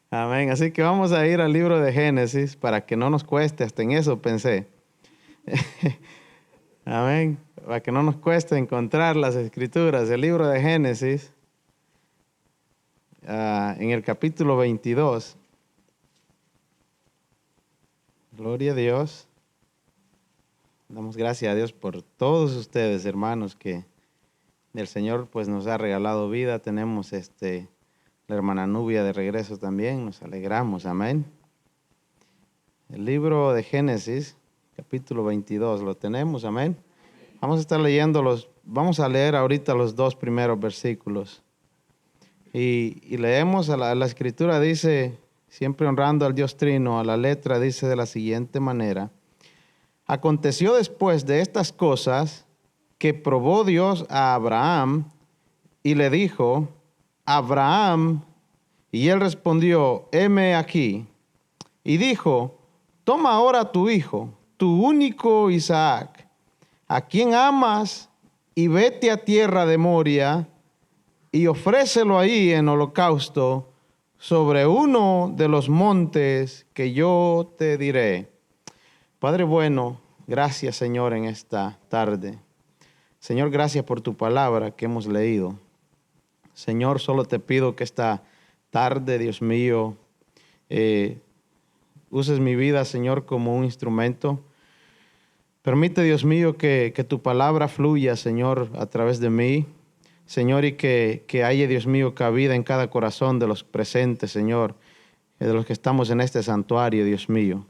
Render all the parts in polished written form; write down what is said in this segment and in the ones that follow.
Amén. Así que vamos a ir al libro de Génesis para que no nos cueste, hasta en eso pensé. Amén. Para que no nos cueste encontrar las escrituras. El libro de Génesis, en el capítulo 22. Gloria a Dios. Damos gracias a Dios por todos ustedes, hermanos, que el Señor pues nos ha regalado vida. Tenemos la hermana Nubia de regreso también. Nos alegramos. Amén. El libro de Génesis, capítulo 22, lo tenemos. Amén. Vamos a estar vamos a leer ahorita los 2 primeros versículos. Y leemos la escritura, dice, siempre honrando al Dios Trino, a la letra dice de la siguiente manera: aconteció después de estas cosas que probó Dios a Abraham y le dijo: Abraham, y él respondió: heme aquí. Y dijo: toma ahora tu hijo, tu único Isaac, a quien amas, y vete a tierra de Moria y ofrécelo ahí en holocausto sobre uno de los montes que yo te diré. Padre bueno, gracias Señor en esta tarde. Señor, gracias por tu palabra que hemos leído. Señor, solo te pido que esta tarde, Dios mío, uses mi vida, Señor, como un instrumento. Permite, Dios mío, que tu palabra fluya, Señor, a través de mí. Señor, y que haya, Dios mío, cabida en cada corazón de los presentes, Señor, de los que estamos en este santuario, Dios mío.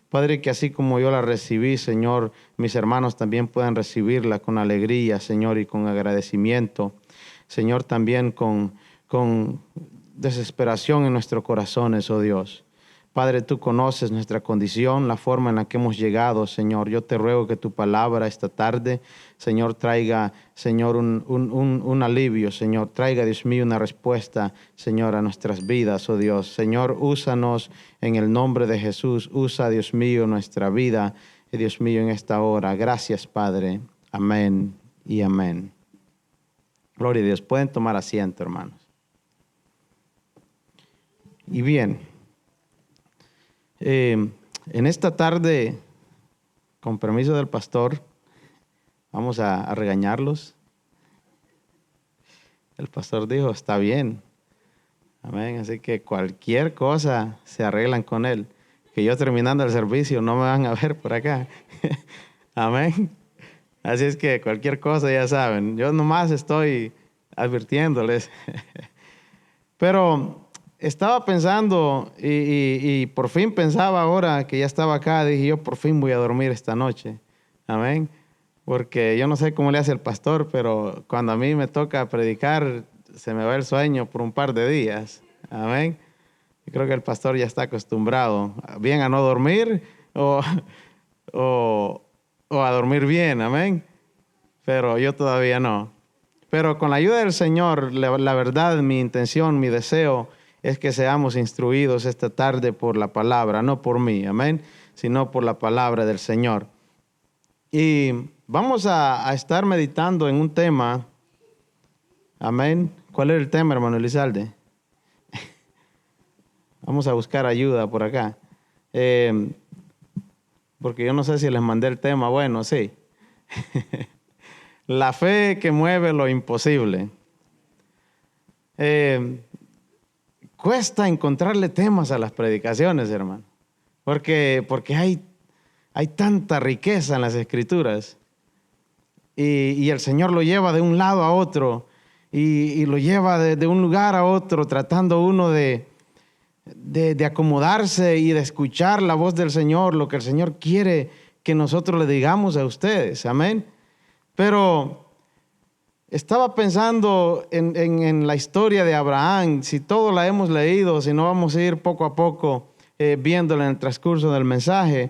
Padre, que así como yo la recibí, Señor, mis hermanos también puedan recibirla con alegría, Señor, y con agradecimiento. Señor, también con desesperación en nuestros corazones, oh Dios. Padre, tú conoces nuestra condición, la forma en la que hemos llegado, Señor. Yo te ruego que tu palabra esta tarde, Señor, traiga, Señor, un alivio, Señor. Traiga, Dios mío, una respuesta, Señor, a nuestras vidas, oh Dios. Señor, úsanos en el nombre de Jesús. Usa, Dios mío, nuestra vida, Dios mío, en esta hora. Gracias, Padre. Amén y amén. Gloria a Dios. Pueden tomar asiento, hermanos. Y bien. En esta tarde, con permiso del pastor, vamos a regañarlos. El pastor dijo, está bien. Amén. Así que cualquier cosa se arreglan con él. Que yo terminando el servicio no me van a ver por acá. Amén. Así es que cualquier cosa ya saben. Yo nomás estoy advirtiéndoles. Pero estaba pensando y por fin pensaba ahora que ya estaba acá, dije yo por fin voy a dormir esta noche. Amén. Porque yo no sé cómo le hace el pastor, pero cuando a mí me toca predicar se me va el sueño por un par de días. Amén. Yo creo que el pastor ya está acostumbrado bien a no dormir o, o a dormir bien. Amén. Pero yo todavía no. Pero con la ayuda del Señor, la verdad, mi intención, mi deseo es que seamos instruidos esta tarde por la palabra, no por mí, amén, sino por la palabra del Señor. Y vamos a estar meditando en un tema, amén. ¿Cuál es el tema, hermano Elizalde? Vamos a buscar ayuda por acá. Porque yo no sé si les mandé el tema, bueno, sí. La fe que mueve lo imposible. Cuesta encontrarle temas a las predicaciones, hermano, porque hay tanta riqueza en las Escrituras y el Señor lo lleva de un lado a otro y lo lleva de un lugar a otro, tratando uno de acomodarse y de escuchar la voz del Señor, lo que el Señor quiere que nosotros le digamos a ustedes, amén. Pero estaba pensando en la historia de Abraham, si todo la hemos leído, si no vamos a ir poco a poco viéndola en el transcurso del mensaje.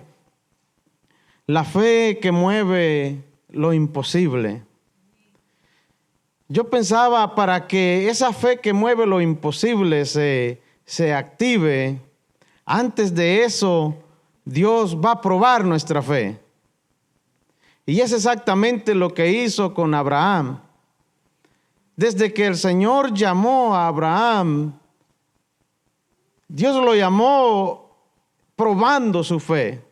La fe que mueve lo imposible. Yo pensaba, para que esa fe que mueve lo imposible se active, antes de eso, Dios va a probar nuestra fe. Y es exactamente lo que hizo con Abraham. Desde que el Señor llamó a Abraham, Dios lo llamó probando su fe.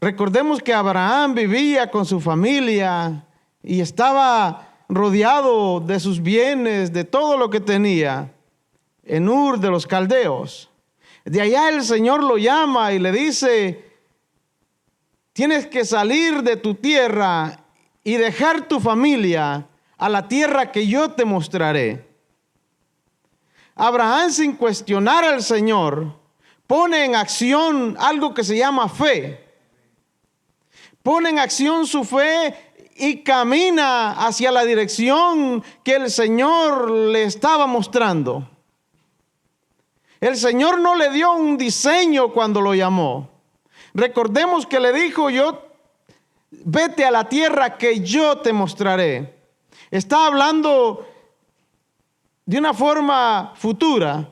Recordemos que Abraham vivía con su familia y estaba rodeado de sus bienes, de todo lo que tenía, en Ur de los Caldeos. De allá el Señor lo llama y le dice: tienes que salir de tu tierra y dejar tu familia a la tierra que yo te mostraré. Abraham, sin cuestionar al Señor, pone en acción algo que se llama fe. Pone en acción su fe y camina hacia la dirección que el Señor le estaba mostrando. El Señor no le dio un diseño cuando lo llamó. Recordemos que le dijo: vete a la tierra que yo te mostraré. Está hablando de una forma futura.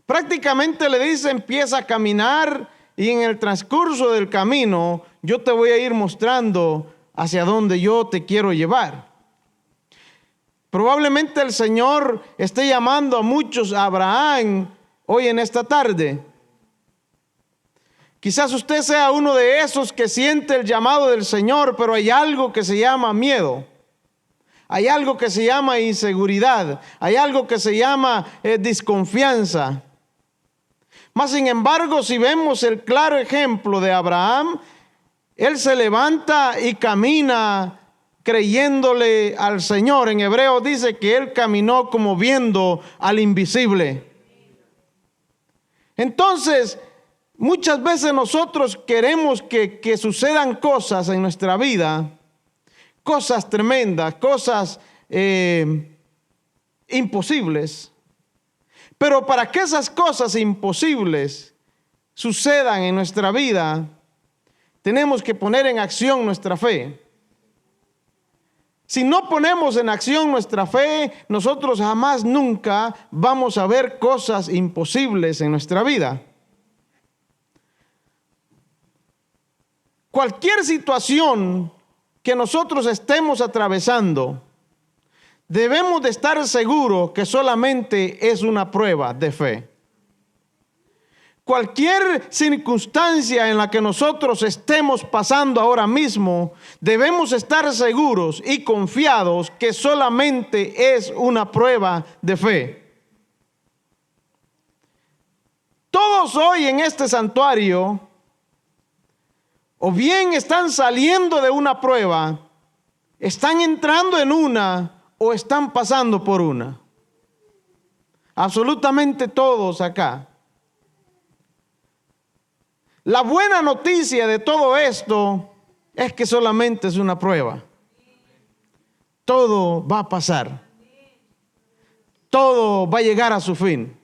Prácticamente le dice: empieza a caminar y en el transcurso del camino yo te voy a ir mostrando hacia dónde yo te quiero llevar. Probablemente el Señor esté llamando a muchos a Abraham hoy en esta tarde. Quizás usted sea uno de esos que siente el llamado del Señor, pero hay algo que se llama miedo. Hay algo que se llama inseguridad. Hay algo que se llama desconfianza. Mas sin embargo, si vemos el claro ejemplo de Abraham, él se levanta y camina creyéndole al Señor. En Hebreos dice que él caminó como viendo al invisible. Entonces, muchas veces nosotros queremos que sucedan cosas en nuestra vida, cosas tremendas, cosas imposibles. Pero para que esas cosas imposibles sucedan en nuestra vida, tenemos que poner en acción nuestra fe. Si no ponemos en acción nuestra fe, nosotros jamás nunca vamos a ver cosas imposibles en nuestra vida. Cualquier situación que nosotros estemos atravesando, debemos de estar seguros que solamente es una prueba de fe. Cualquier circunstancia en la que nosotros estemos pasando ahora mismo, debemos estar seguros y confiados que solamente es una prueba de fe. Todos hoy en este santuario, o bien están saliendo de una prueba, están entrando en una, o están pasando por una. Absolutamente todos acá. La buena noticia de todo esto es que solamente es una prueba. Todo va a pasar. Todo va a llegar a su fin.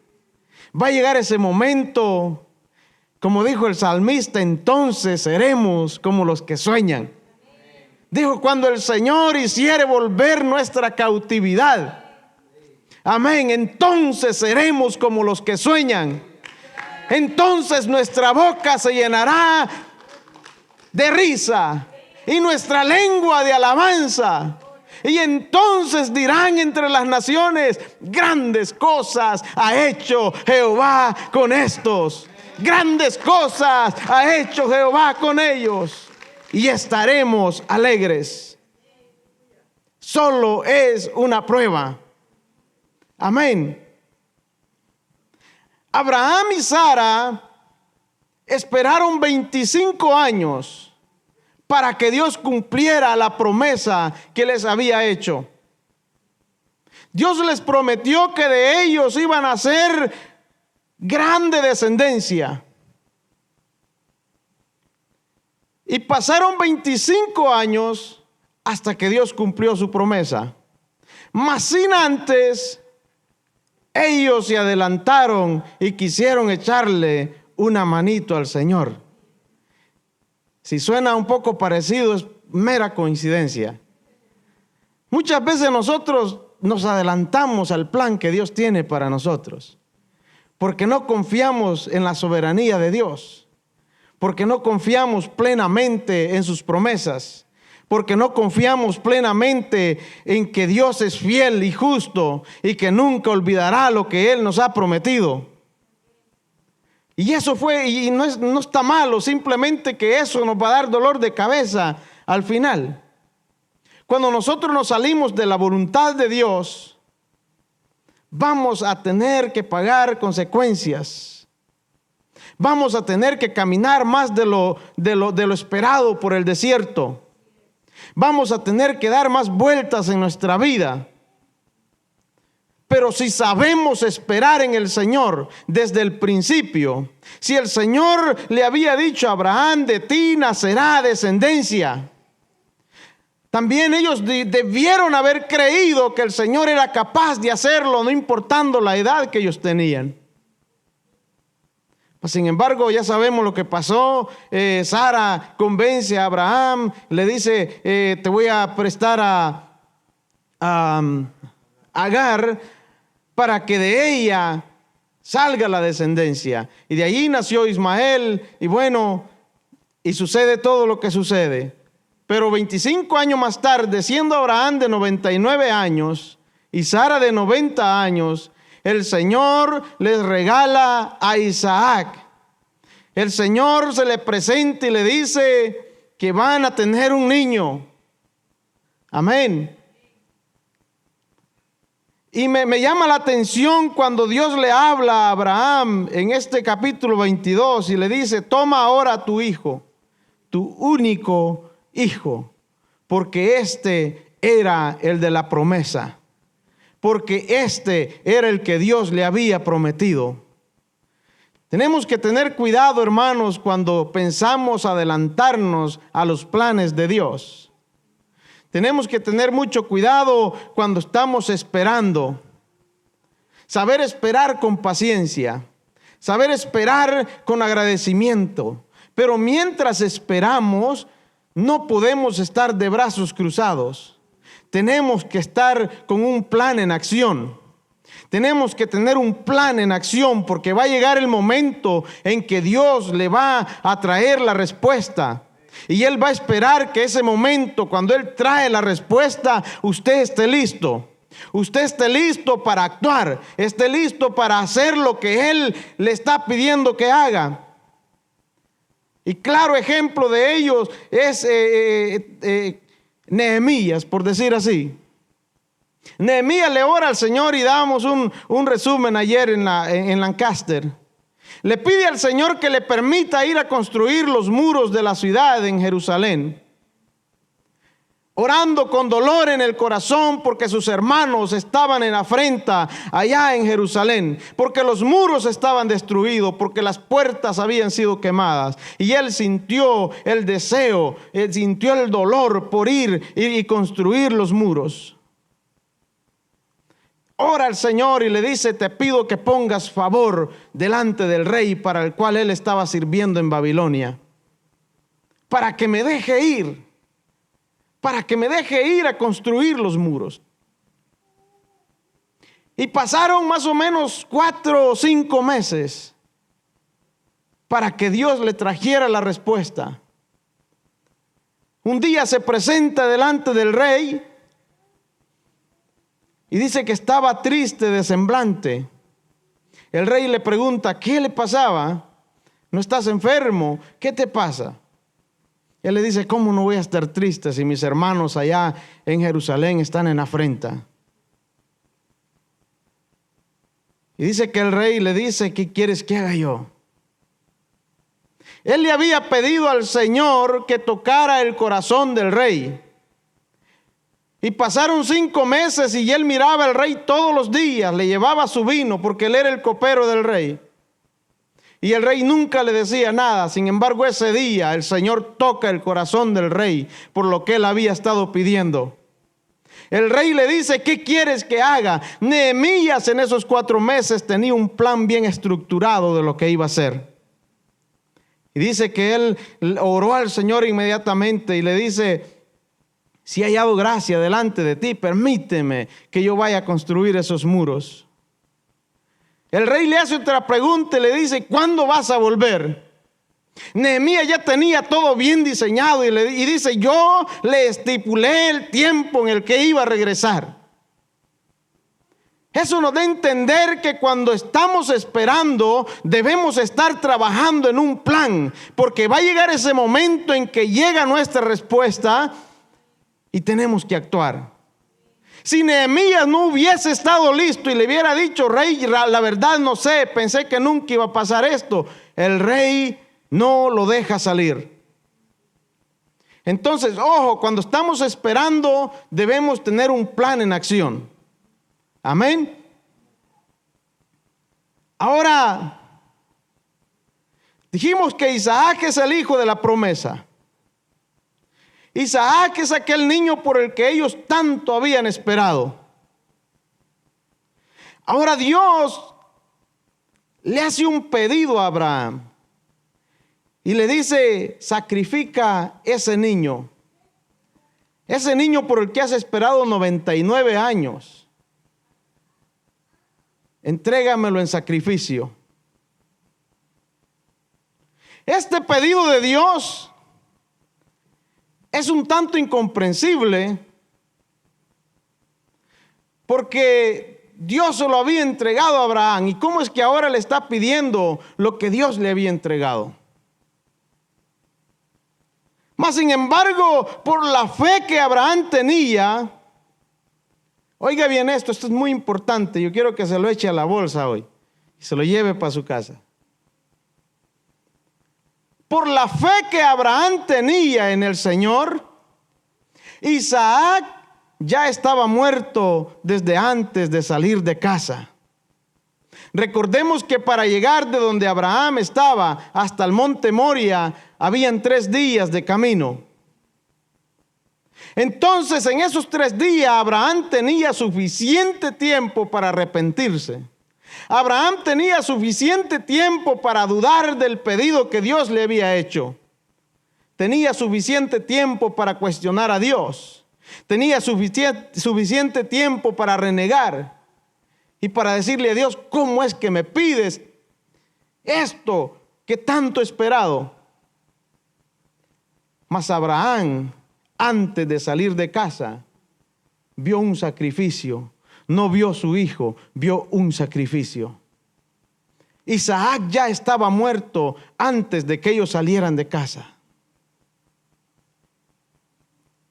Va a llegar ese momento, como dijo el salmista: entonces seremos como los que sueñan. Dijo: cuando el Señor hiciere volver nuestra cautividad. Amén. Entonces seremos como los que sueñan. Entonces nuestra boca se llenará de risa y nuestra lengua de alabanza. Y entonces dirán entre las naciones: grandes cosas ha hecho Jehová con estos. Grandes cosas ha hecho Jehová con ellos. Y estaremos alegres. Solo es una prueba. Amén. Abraham y Sara esperaron 25 años para que Dios cumpliera la promesa que les había hecho. Dios les prometió que de ellos iban a ser grande descendencia. Y pasaron 25 años hasta que Dios cumplió su promesa. Mas sin antes, ellos se adelantaron y quisieron echarle una manito al Señor. Si suena un poco parecido, es mera coincidencia. Muchas veces nosotros nos adelantamos al plan que Dios tiene para nosotros, porque no confiamos en la soberanía de Dios, porque no confiamos plenamente en sus promesas, porque no confiamos plenamente en que Dios es fiel y justo y que nunca olvidará lo que Él nos ha prometido. Y eso fue, y no está malo, simplemente que eso nos va a dar dolor de cabeza al final. Cuando nosotros nos salimos de la voluntad de Dios, vamos a tener que pagar consecuencias. Vamos a tener que caminar más de lo esperado por el desierto. Vamos a tener que dar más vueltas en nuestra vida. Pero si sabemos esperar en el Señor desde el principio, si el Señor le había dicho a Abraham, de ti nacerá descendencia, también ellos debieron haber creído que el Señor era capaz de hacerlo, no importando la edad que ellos tenían. Sin embargo, ya sabemos lo que pasó. Sara convence a Abraham, le dice, te voy a prestar a Agar para que de ella salga la descendencia. Y de allí nació Ismael, y bueno, y sucede todo lo que sucede. Pero 25 años más tarde, siendo Abraham de 99 años y Sara de 90 años, el Señor les regala a Isaac. El Señor se le presenta y le dice que van a tener un niño. Amén. Y me llama la atención cuando Dios le habla a Abraham en este capítulo 22 y le dice, toma ahora a tu hijo, tu único hijo, porque este era el de la promesa, porque este era el que Dios le había prometido. Tenemos que tener cuidado, hermanos, cuando pensamos adelantarnos a los planes de Dios. Tenemos que tener mucho cuidado cuando estamos esperando. Saber esperar con paciencia. Saber esperar con agradecimiento. Pero mientras esperamos, no podemos estar de brazos cruzados. Tenemos que estar con un plan en acción. Tenemos que tener un plan en acción porque va a llegar el momento en que Dios le va a traer la respuesta. Y Él va a esperar que ese momento, cuando Él trae la respuesta, usted esté listo. Usted esté listo para actuar, esté listo para hacer lo que Él le está pidiendo que haga. Y claro ejemplo de ellos es Nehemías, por decir así. Nehemías le ora al Señor y dábamos un resumen ayer en Lancaster. Le pide al Señor que le permita ir a construir los muros de la ciudad en Jerusalén. Orando con dolor en el corazón porque sus hermanos estaban en afrenta allá en Jerusalén, porque los muros estaban destruidos, porque las puertas habían sido quemadas. Y él sintió el deseo, él sintió el dolor por ir y construir los muros. Ora al Señor y le dice, te pido que pongas favor delante del rey para el cual él estaba sirviendo en Babilonia, para que me deje ir. Para que me deje ir a construir los muros. Y pasaron más o menos 4 o 5 meses para que Dios le trajera la respuesta. Un día se presenta delante del rey y dice que estaba triste de semblante. El rey le pregunta, ¿qué le pasaba? ¿No estás enfermo? ¿Qué te pasa? Él le dice, ¿cómo no voy a estar triste si mis hermanos allá en Jerusalén están en afrenta? Y dice que el rey le dice, ¿qué quieres que haga yo? Él le había pedido al Señor que tocara el corazón del rey. Y pasaron 5 meses y él miraba al rey todos los días, le llevaba su vino porque él era el copero del rey. Y el rey nunca le decía nada. Sin embargo, ese día el Señor toca el corazón del rey por lo que él había estado pidiendo. El rey le dice, ¿qué quieres que haga? Nehemías en esos 4 meses tenía un plan bien estructurado de lo que iba a hacer. Y dice que él oró al Señor inmediatamente y le dice, si he hallado gracia delante de ti, permíteme que yo vaya a construir esos muros. El rey le hace otra pregunta y le dice, ¿cuándo vas a volver? Nehemías ya tenía todo bien diseñado y dice, yo le estipulé el tiempo en el que iba a regresar. Eso nos da a entender que cuando estamos esperando debemos estar trabajando en un plan, porque va a llegar ese momento en que llega nuestra respuesta y tenemos que actuar. Si Nehemías no hubiese estado listo y le hubiera dicho, rey, la verdad no sé, pensé que nunca iba a pasar esto, el rey no lo deja salir. Entonces, ojo, cuando estamos esperando debemos tener un plan en acción. Amén. Ahora, dijimos que Isaac es el hijo de la promesa. Isaac es aquel niño por el que ellos tanto habían esperado. Ahora Dios le hace un pedido a Abraham y le dice, sacrifica ese niño por el que has esperado 99 años. Entrégamelo en sacrificio. Este pedido de Dios es un tanto incomprensible porque Dios se lo había entregado a Abraham. ¿Y cómo es que ahora le está pidiendo lo que Dios le había entregado? Mas sin embargo, por la fe que Abraham tenía, oiga bien esto es muy importante, yo quiero que se lo eche a la bolsa hoy y se lo lleve para su casa. Por la fe que Abraham tenía en el Señor, Isaac ya estaba muerto desde antes de salir de casa. Recordemos que para llegar de donde Abraham estaba hasta el monte Moria, habían 3 días de camino. Entonces, en esos 3 días, Abraham tenía suficiente tiempo para arrepentirse. Abraham tenía suficiente tiempo para dudar del pedido que Dios le había hecho. Tenía suficiente tiempo para cuestionar a Dios. Tenía suficiente tiempo para renegar y para decirle a Dios, ¿cómo es que me pides esto que tanto he esperado? Mas Abraham, antes de salir de casa, vio un sacrificio. No vio su hijo, vio un sacrificio. Isaac ya estaba muerto antes de que ellos salieran de casa.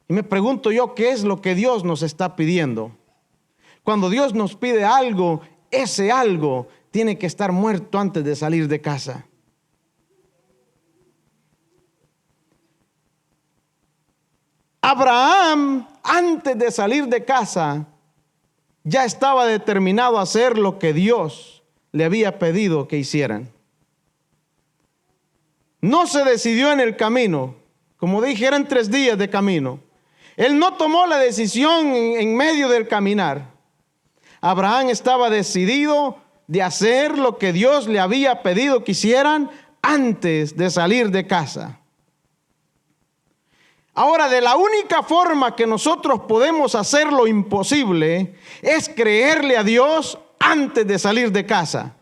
Y me pregunto yo, ¿qué es lo que Dios nos está pidiendo? Cuando Dios nos pide algo, ese algo tiene que estar muerto antes de salir de casa. Abraham, antes de salir de casa, ya estaba determinado a hacer lo que Dios le había pedido que hicieran. No se decidió en el camino. Como dije, eran 3 días de camino. Él no tomó la decisión en medio del caminar. Abraham estaba decidido de hacer lo que Dios le había pedido que hicieran antes de salir de casa. Ahora, de la única forma que nosotros podemos hacer lo imposible es creerle a Dios antes de salir de casa.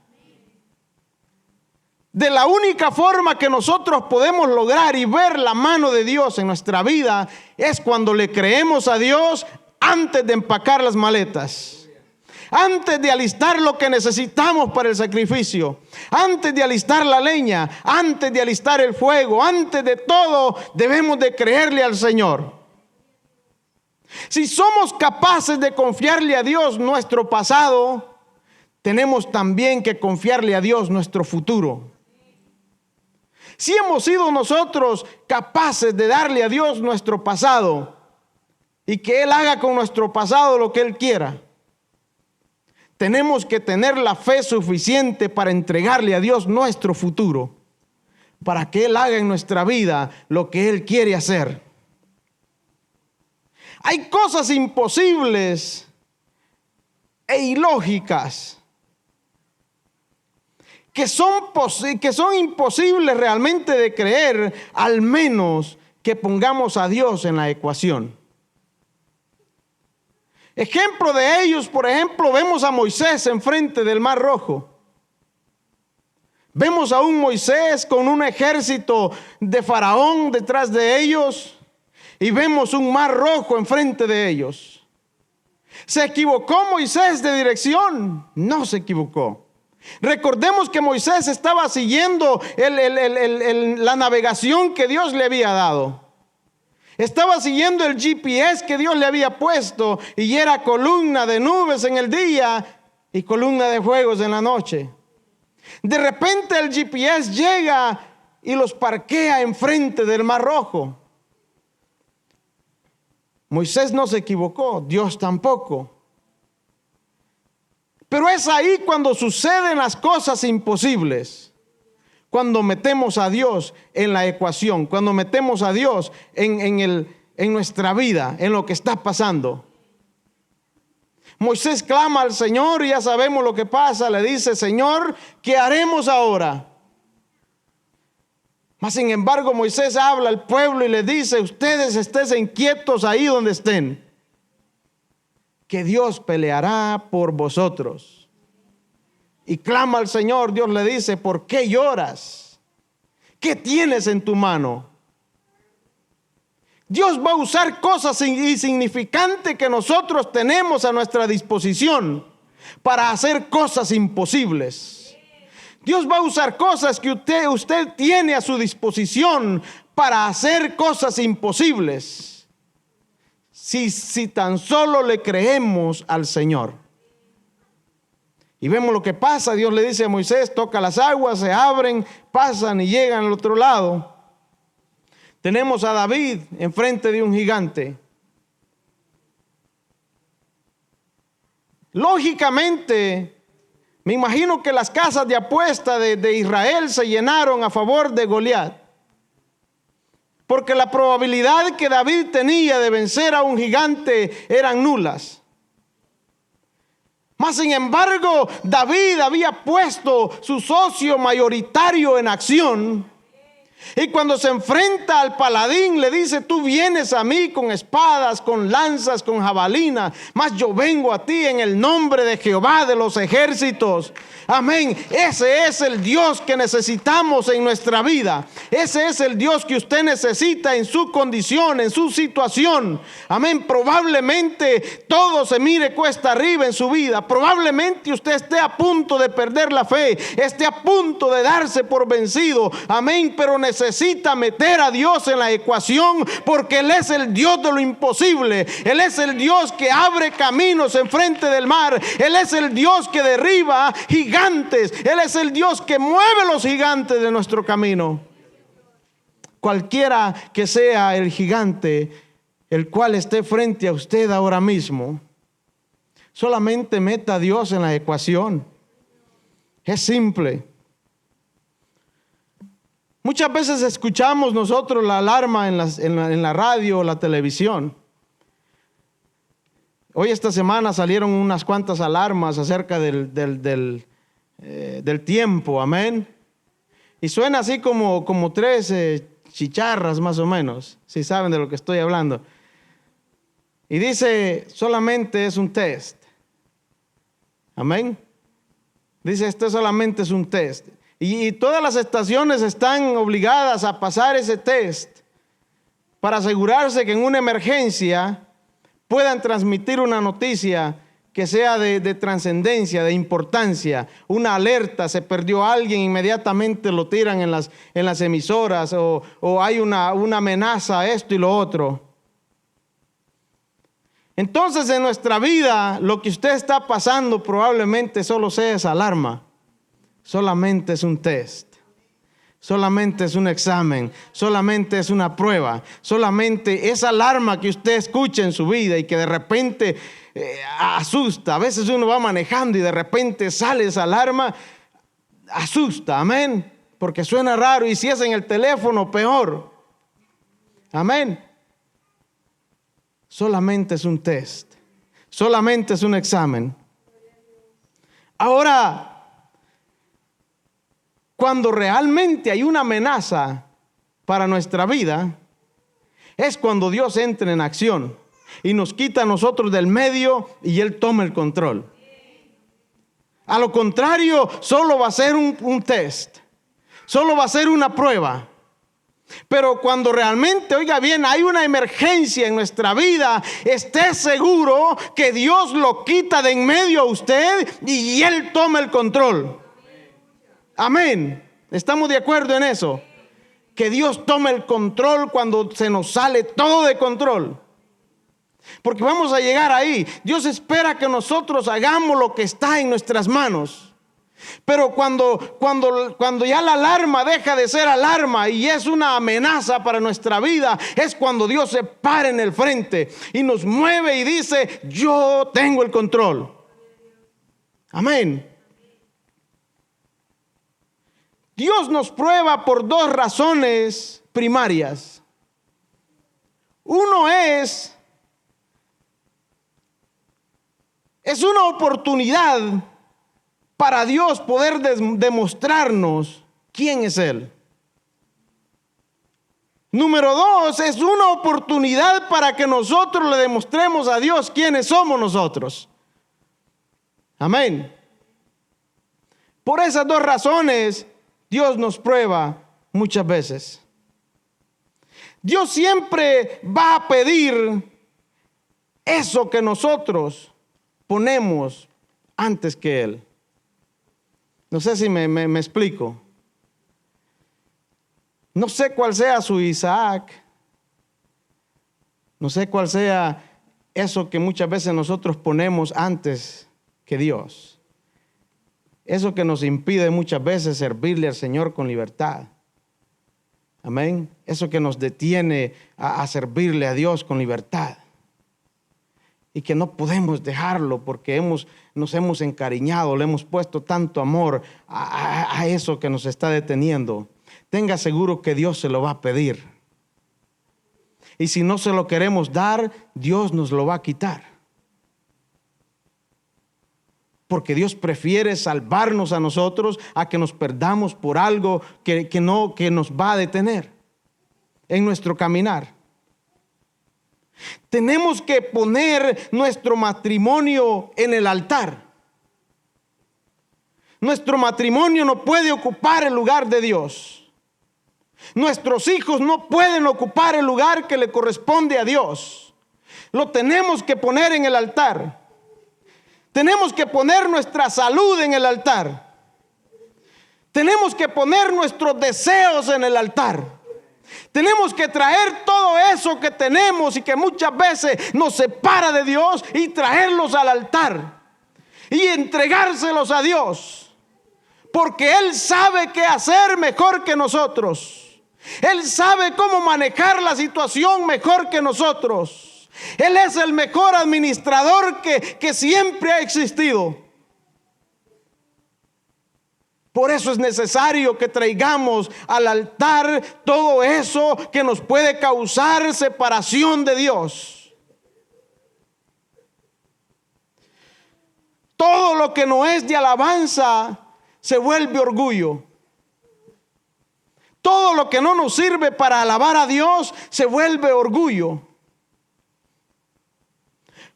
De la única forma que nosotros podemos lograr y ver la mano de Dios en nuestra vida es cuando le creemos a Dios antes de empacar las maletas. Antes de alistar lo que necesitamos para el sacrificio, antes de alistar la leña, antes de alistar el fuego, antes de todo, debemos de creerle al Señor. Si somos capaces de confiarle a Dios nuestro pasado, tenemos también que confiarle a Dios nuestro futuro. Si hemos sido nosotros capaces de darle a Dios nuestro pasado y que Él haga con nuestro pasado lo que Él quiera, tenemos que tener la fe suficiente para entregarle a Dios nuestro futuro, para que Él haga en nuestra vida lo que Él quiere hacer. Hay cosas imposibles e ilógicas que son imposibles realmente de creer, al menos que pongamos a Dios en la ecuación. Ejemplo de ellos, por ejemplo, vemos a Moisés enfrente del Mar Rojo. Vemos a un Moisés con un ejército de Faraón detrás de ellos y vemos un mar rojo enfrente de ellos. ¿Se equivocó Moisés de dirección? No se equivocó. Recordemos que Moisés estaba siguiendo la navegación que Dios le había dado. Estaba siguiendo el GPS que Dios le había puesto, y era columna de nubes en el día y columna de fuegos en la noche. De repente el GPS llega y los parquea enfrente del Mar Rojo. Moisés no se equivocó, Dios tampoco. Pero es ahí cuando suceden las cosas imposibles. Cuando metemos a Dios en la ecuación, cuando metemos a Dios en nuestra vida, en lo que está pasando. Moisés clama al Señor y ya sabemos lo que pasa. Le dice: Señor, ¿qué haremos ahora? Mas sin embargo Moisés habla al pueblo y le dice: ustedes estén quietos ahí donde estén, que Dios peleará por vosotros. Y clama al Señor. Dios le dice: ¿por qué lloras? ¿Qué tienes en tu mano? Dios va a usar cosas insignificantes que nosotros tenemos a nuestra disposición para hacer cosas imposibles. Dios va a usar cosas que usted tiene a su disposición para hacer cosas imposibles. Si tan solo le creemos al Señor. Y vemos lo que pasa. Dios le dice a Moisés: toca las aguas, se abren, pasan y llegan al otro lado. Tenemos a David enfrente de un gigante. Lógicamente, me imagino que las casas de apuesta de Israel se llenaron a favor de Goliat, porque la probabilidad que David tenía de vencer a un gigante eran nulas. Mas sin embargo, David había puesto su socio mayoritario en acción. Y cuando se enfrenta al paladín, le dice: tú vienes a mí con espadas, con lanzas, con jabalina, mas yo vengo a ti en el nombre de Jehová de los ejércitos. Amén. Ese es el Dios que necesitamos en nuestra vida. Ese es el Dios que usted necesita en su condición, en su situación. Amén. Probablemente todo se mire cuesta arriba en su vida. Probablemente usted esté a punto de perder la fe, esté a punto de darse por vencido. Amén. Pero necesita meter a Dios en la ecuación, porque Él es el Dios de lo imposible. Él es el Dios que abre caminos enfrente del mar. Él es el Dios que derriba gigantes. Él es el Dios que mueve los gigantes de nuestro camino. Cualquiera que sea el gigante el cual esté frente a usted ahora mismo, solamente meta a Dios en la ecuación. Es simple. Muchas veces escuchamos nosotros la alarma en la radio o la televisión. Hoy esta semana salieron unas cuantas alarmas acerca del tiempo, amén. Y suena así como 13 chicharras más o menos, si saben de lo que estoy hablando. Y dice: solamente es un test. Amén. Dice: esto solamente es un test. Y todas las estaciones están obligadas a pasar ese test para asegurarse que en una emergencia puedan transmitir una noticia que sea de trascendencia, de importancia. Una alerta: se perdió alguien, inmediatamente lo tiran en las emisoras, o hay una amenaza a esto y lo otro. Entonces, en nuestra vida, lo que usted está pasando probablemente solo sea esa alarma. Solamente es un test. Solamente es un examen. Solamente es una prueba. Solamente esa alarma que usted escucha en su vida y que de repente asusta. A veces uno va manejando y de repente sale esa alarma. Asusta, amén. Porque suena raro, y si es en el teléfono, peor. Amén. Solamente es un test. Solamente es un examen. Ahora, cuando realmente hay una amenaza para nuestra vida, es cuando Dios entra en acción y nos quita a nosotros del medio y Él toma el control. A lo contrario, solo va a ser un test. Solo va a ser una prueba. Pero cuando realmente, oiga bien, hay una emergencia en nuestra vida, esté seguro que Dios lo quita de en medio a usted y Él toma el control. Amén. ¿Estamos de acuerdo en eso? Que Dios tome el control cuando se nos sale todo de control. Porque vamos a llegar ahí. Dios espera que nosotros hagamos lo que está en nuestras manos. Pero cuando ya la alarma deja de ser alarma y es una amenaza para nuestra vida, es cuando Dios se para en el frente y nos mueve y dice: yo tengo el control. Amén. Dios nos prueba por dos razones primarias. Uno es una oportunidad para Dios poder demostrarnos quién es Él. Número dos, es una oportunidad para que nosotros le demostremos a Dios quiénes somos nosotros. Amén. Por esas dos razones, Dios nos prueba muchas veces. Dios siempre va a pedir eso que nosotros ponemos antes que Él. No sé si me explico. No sé cuál sea su Isaac. No sé cuál sea eso que muchas veces nosotros ponemos antes que Dios. Eso que nos impide muchas veces servirle al Señor con libertad. Amén. Eso que nos detiene a servirle a Dios con libertad. Y que no podemos dejarlo porque nos hemos encariñado, le hemos puesto tanto amor a eso que nos está deteniendo. Tenga seguro que Dios se lo va a pedir. Y si no se lo queremos dar, Dios nos lo va a quitar. Porque Dios prefiere salvarnos a nosotros a que nos perdamos por algo que nos va a detener en nuestro caminar. Tenemos que poner nuestro matrimonio en el altar. Nuestro matrimonio no puede ocupar el lugar de Dios. Nuestros hijos no pueden ocupar el lugar que le corresponde a Dios. Lo tenemos que poner en el altar. Tenemos que poner nuestra salud en el altar. Tenemos que poner nuestros deseos en el altar. Tenemos que traer todo eso que tenemos y que muchas veces nos separa de Dios y traerlos al altar y entregárselos a Dios, porque Él sabe qué hacer mejor que nosotros. Él sabe cómo manejar la situación mejor que nosotros. Él es el mejor administrador que siempre ha existido. Por eso es necesario que traigamos al altar todo eso que nos puede causar separación de Dios. Todo lo que no es de alabanza se vuelve orgullo. Todo lo que no nos sirve para alabar a Dios se vuelve orgullo.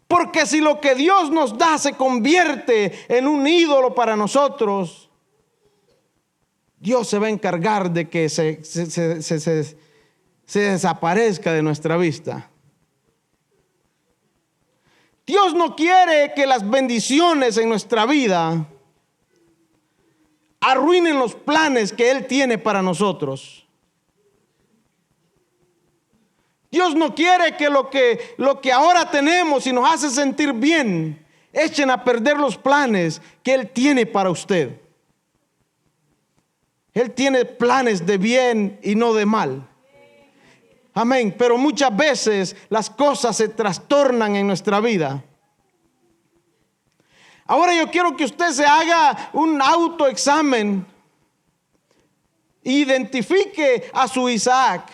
Porque si lo que Dios nos da se convierte en un ídolo para nosotros, Dios se va a encargar de que se desaparezca de nuestra vista. Dios no quiere que las bendiciones en nuestra vida arruinen los planes que Él tiene para nosotros. Dios no quiere que lo que ahora tenemos y nos hace sentir bien echen a perder los planes que Él tiene para usted. Él tiene planes de bien y no de mal. Amén. Pero muchas veces las cosas se trastornan en nuestra vida. Ahora yo quiero que usted se haga un autoexamen e identifique a su Isaac.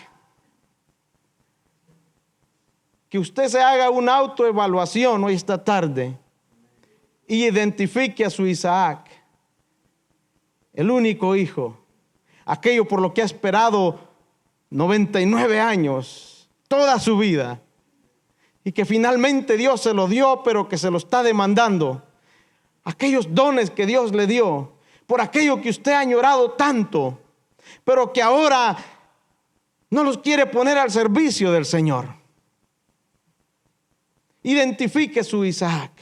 Que usted se haga una autoevaluación hoy esta tarde y identifique a su Isaac, el único hijo. Aquello por lo que ha esperado 99 años, toda su vida, y que finalmente Dios se lo dio, pero que se lo está demandando. Aquellos dones que Dios le dio, por aquello que usted ha añorado tanto, pero que ahora no los quiere poner al servicio del Señor. Identifique su Isaac.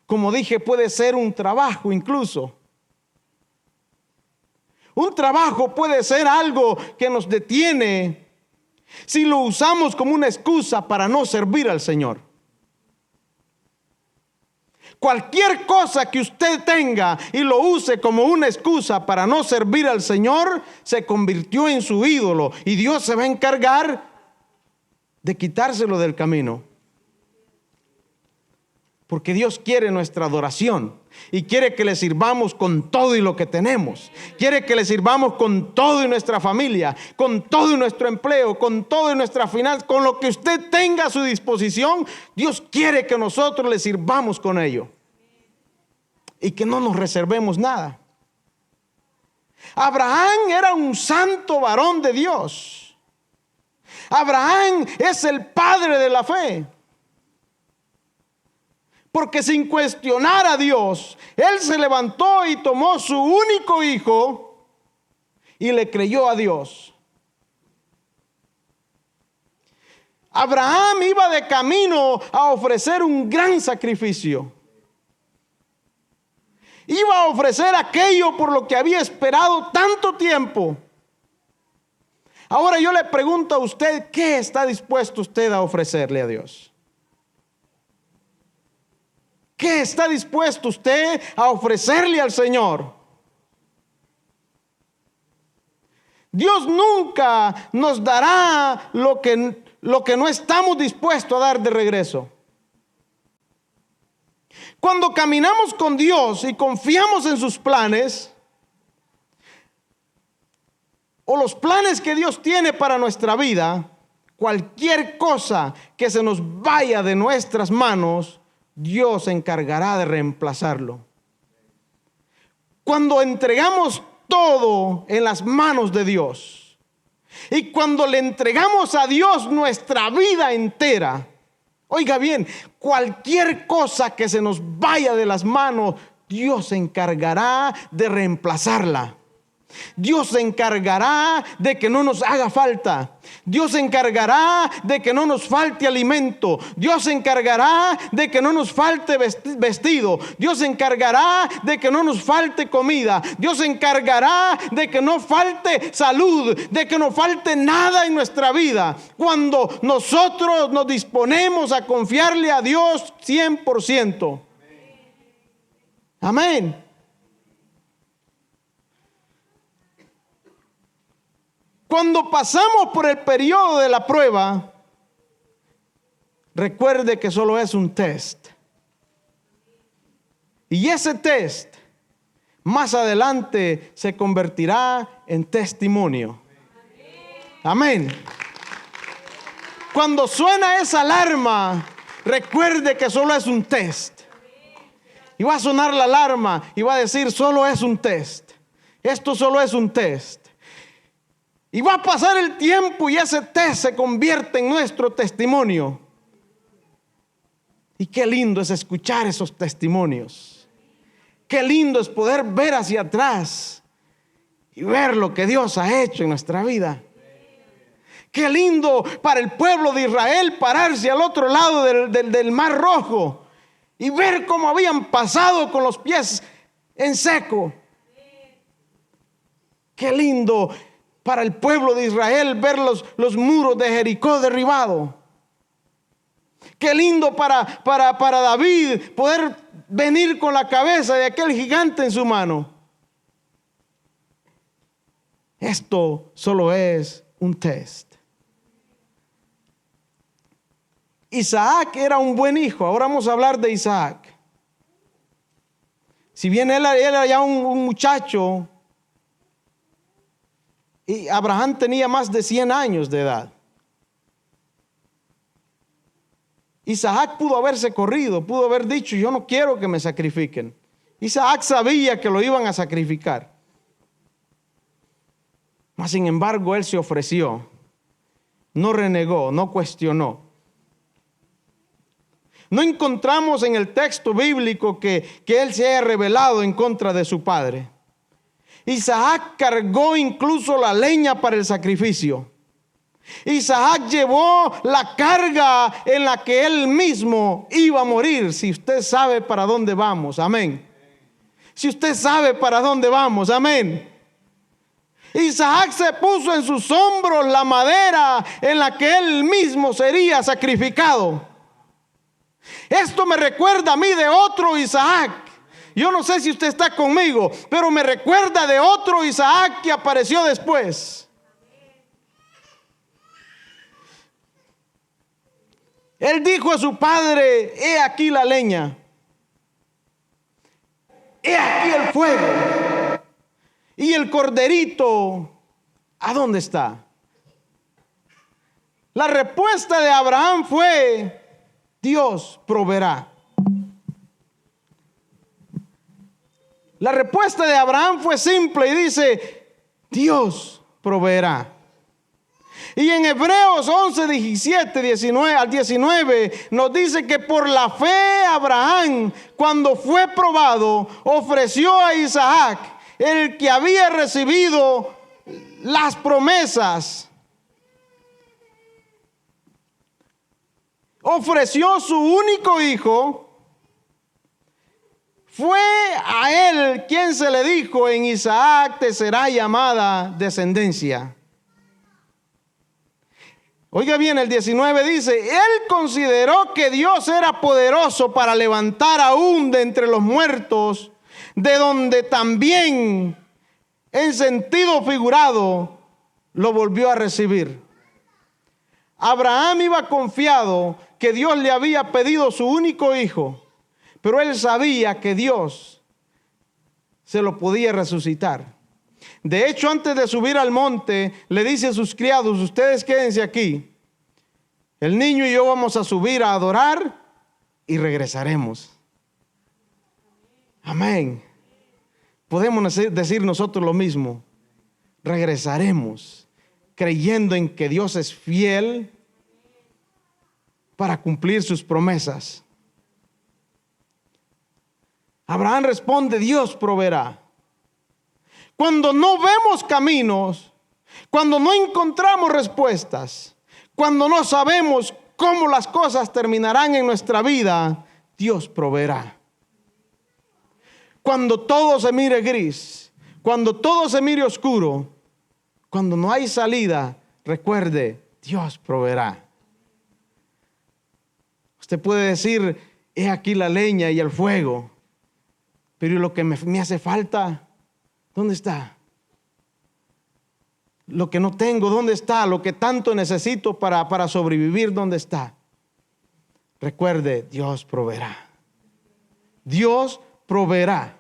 Como dije, puede ser un trabajo incluso. Un trabajo puede ser algo que nos detiene si lo usamos como una excusa para no servir al Señor. Cualquier cosa que usted tenga y lo use como una excusa para no servir al Señor, se convirtió en su ídolo y Dios se va a encargar de quitárselo del camino. Porque Dios quiere nuestra adoración y quiere que le sirvamos con todo y lo que tenemos. Quiere que le sirvamos con todo y nuestra familia, con todo y nuestro empleo, con todo y nuestra finanza, con lo que usted tenga a su disposición. Dios quiere que nosotros le sirvamos con ello y que no nos reservemos nada. Abraham era un santo varón de Dios. Abraham es el padre de la fe. Porque sin cuestionar a Dios, él se levantó y tomó su único hijo y le creyó a Dios. Abraham iba de camino a ofrecer un gran sacrificio. Iba a ofrecer aquello por lo que había esperado tanto tiempo. Ahora yo le pregunto a usted, ¿qué está dispuesto usted a ofrecerle a Dios? ¿Qué está dispuesto usted a ofrecerle al Señor? Dios nunca nos dará lo que no estamos dispuestos a dar de regreso. Cuando caminamos con Dios y confiamos en sus planes, o los planes que Dios tiene para nuestra vida, cualquier cosa que se nos vaya de nuestras manos, Dios se encargará de reemplazarlo. Cuando entregamos todo en las manos de Dios y cuando le entregamos a Dios nuestra vida entera, oiga bien, cualquier cosa que se nos vaya de las manos, Dios se encargará de reemplazarla. Dios se encargará de que no nos haga falta. Dios se encargará de que no nos falte alimento. Dios se encargará de que no nos falte vestido. Dios se encargará de que no nos falte comida. Dios se encargará de que no falte salud, de que no falte nada en nuestra vida. Cuando nosotros nos disponemos a confiarle a Dios 100%. Amén. Cuando pasamos por el periodo de la prueba, recuerde que solo es un test. Y ese test más adelante se convertirá en testimonio. Amén. Cuando suena esa alarma, recuerde que solo es un test. Y va a sonar la alarma y va a decir, solo es un test. Esto solo es un test. Y va a pasar el tiempo y ese test se convierte en nuestro testimonio. Y qué lindo es escuchar esos testimonios. Qué lindo es poder ver hacia atrás y ver lo que Dios ha hecho en nuestra vida. Qué lindo para el pueblo de Israel pararse al otro lado del Mar Rojo y ver cómo habían pasado con los pies en seco. Qué lindo para el pueblo de Israel ver los muros de Jericó derribados. Qué lindo para David poder venir con la cabeza de aquel gigante en su mano. Esto solo es un test. Isaac era un buen hijo. Ahora vamos a hablar de Isaac. Si bien él era ya un muchacho, y Abraham tenía más de 100 años de edad. Isaac pudo haberse corrido, pudo haber dicho, yo no quiero que me sacrifiquen. Isaac sabía que lo iban a sacrificar. Mas sin embargo, él se ofreció. No renegó, no cuestionó. No encontramos en el texto bíblico que él se haya rebelado en contra de su padre. Isaac cargó incluso la leña para el sacrificio. Isaac llevó la carga en la que él mismo iba a morir. Si usted sabe para dónde vamos, amén. Si usted sabe para dónde vamos, amén. Isaac se puso en sus hombros la madera en la que él mismo sería sacrificado. Esto me recuerda a mí de otro Isaac. Yo no sé si usted está conmigo, pero me recuerda de otro Isaac que apareció después. Él dijo a su padre: he aquí la leña, he aquí el fuego, y el corderito, ¿a dónde está? La respuesta de Abraham fue: Dios proveerá. La respuesta de Abraham fue simple y dice: Dios proveerá. Y en Hebreos 11, 17, 19 al 19 nos dice que por la fe Abraham, cuando fue probado, ofreció a Isaac, el que había recibido las promesas. Ofreció su único hijo. Fue a él quien se le dijo: en Isaac te será llamada descendencia. Oiga bien, el 19 dice: él consideró que Dios era poderoso para levantar aún de entre los muertos, de donde también en sentido figurado lo volvió a recibir. Abraham iba confiado que Dios le había pedido su único hijo, pero él sabía que Dios se lo podía resucitar. De hecho, antes de subir al monte, le dice a sus criados: ustedes quédense aquí. El niño y yo vamos a subir a adorar y regresaremos. Amén. Podemos decir nosotros lo mismo. Regresaremos, creyendo en que Dios es fiel para cumplir sus promesas. Abraham responde: Dios proveerá. Cuando no vemos caminos, cuando no encontramos respuestas, cuando no sabemos cómo las cosas terminarán en nuestra vida, Dios proveerá. Cuando todo se mire gris, cuando todo se mire oscuro, cuando no hay salida, recuerde: Dios proveerá. Usted puede decir: he aquí la leña y el fuego, pero lo que me hace falta, ¿dónde está? Lo que no tengo, ¿dónde está? Lo que tanto necesito para sobrevivir, ¿dónde está? Recuerde: Dios proveerá. Dios proveerá.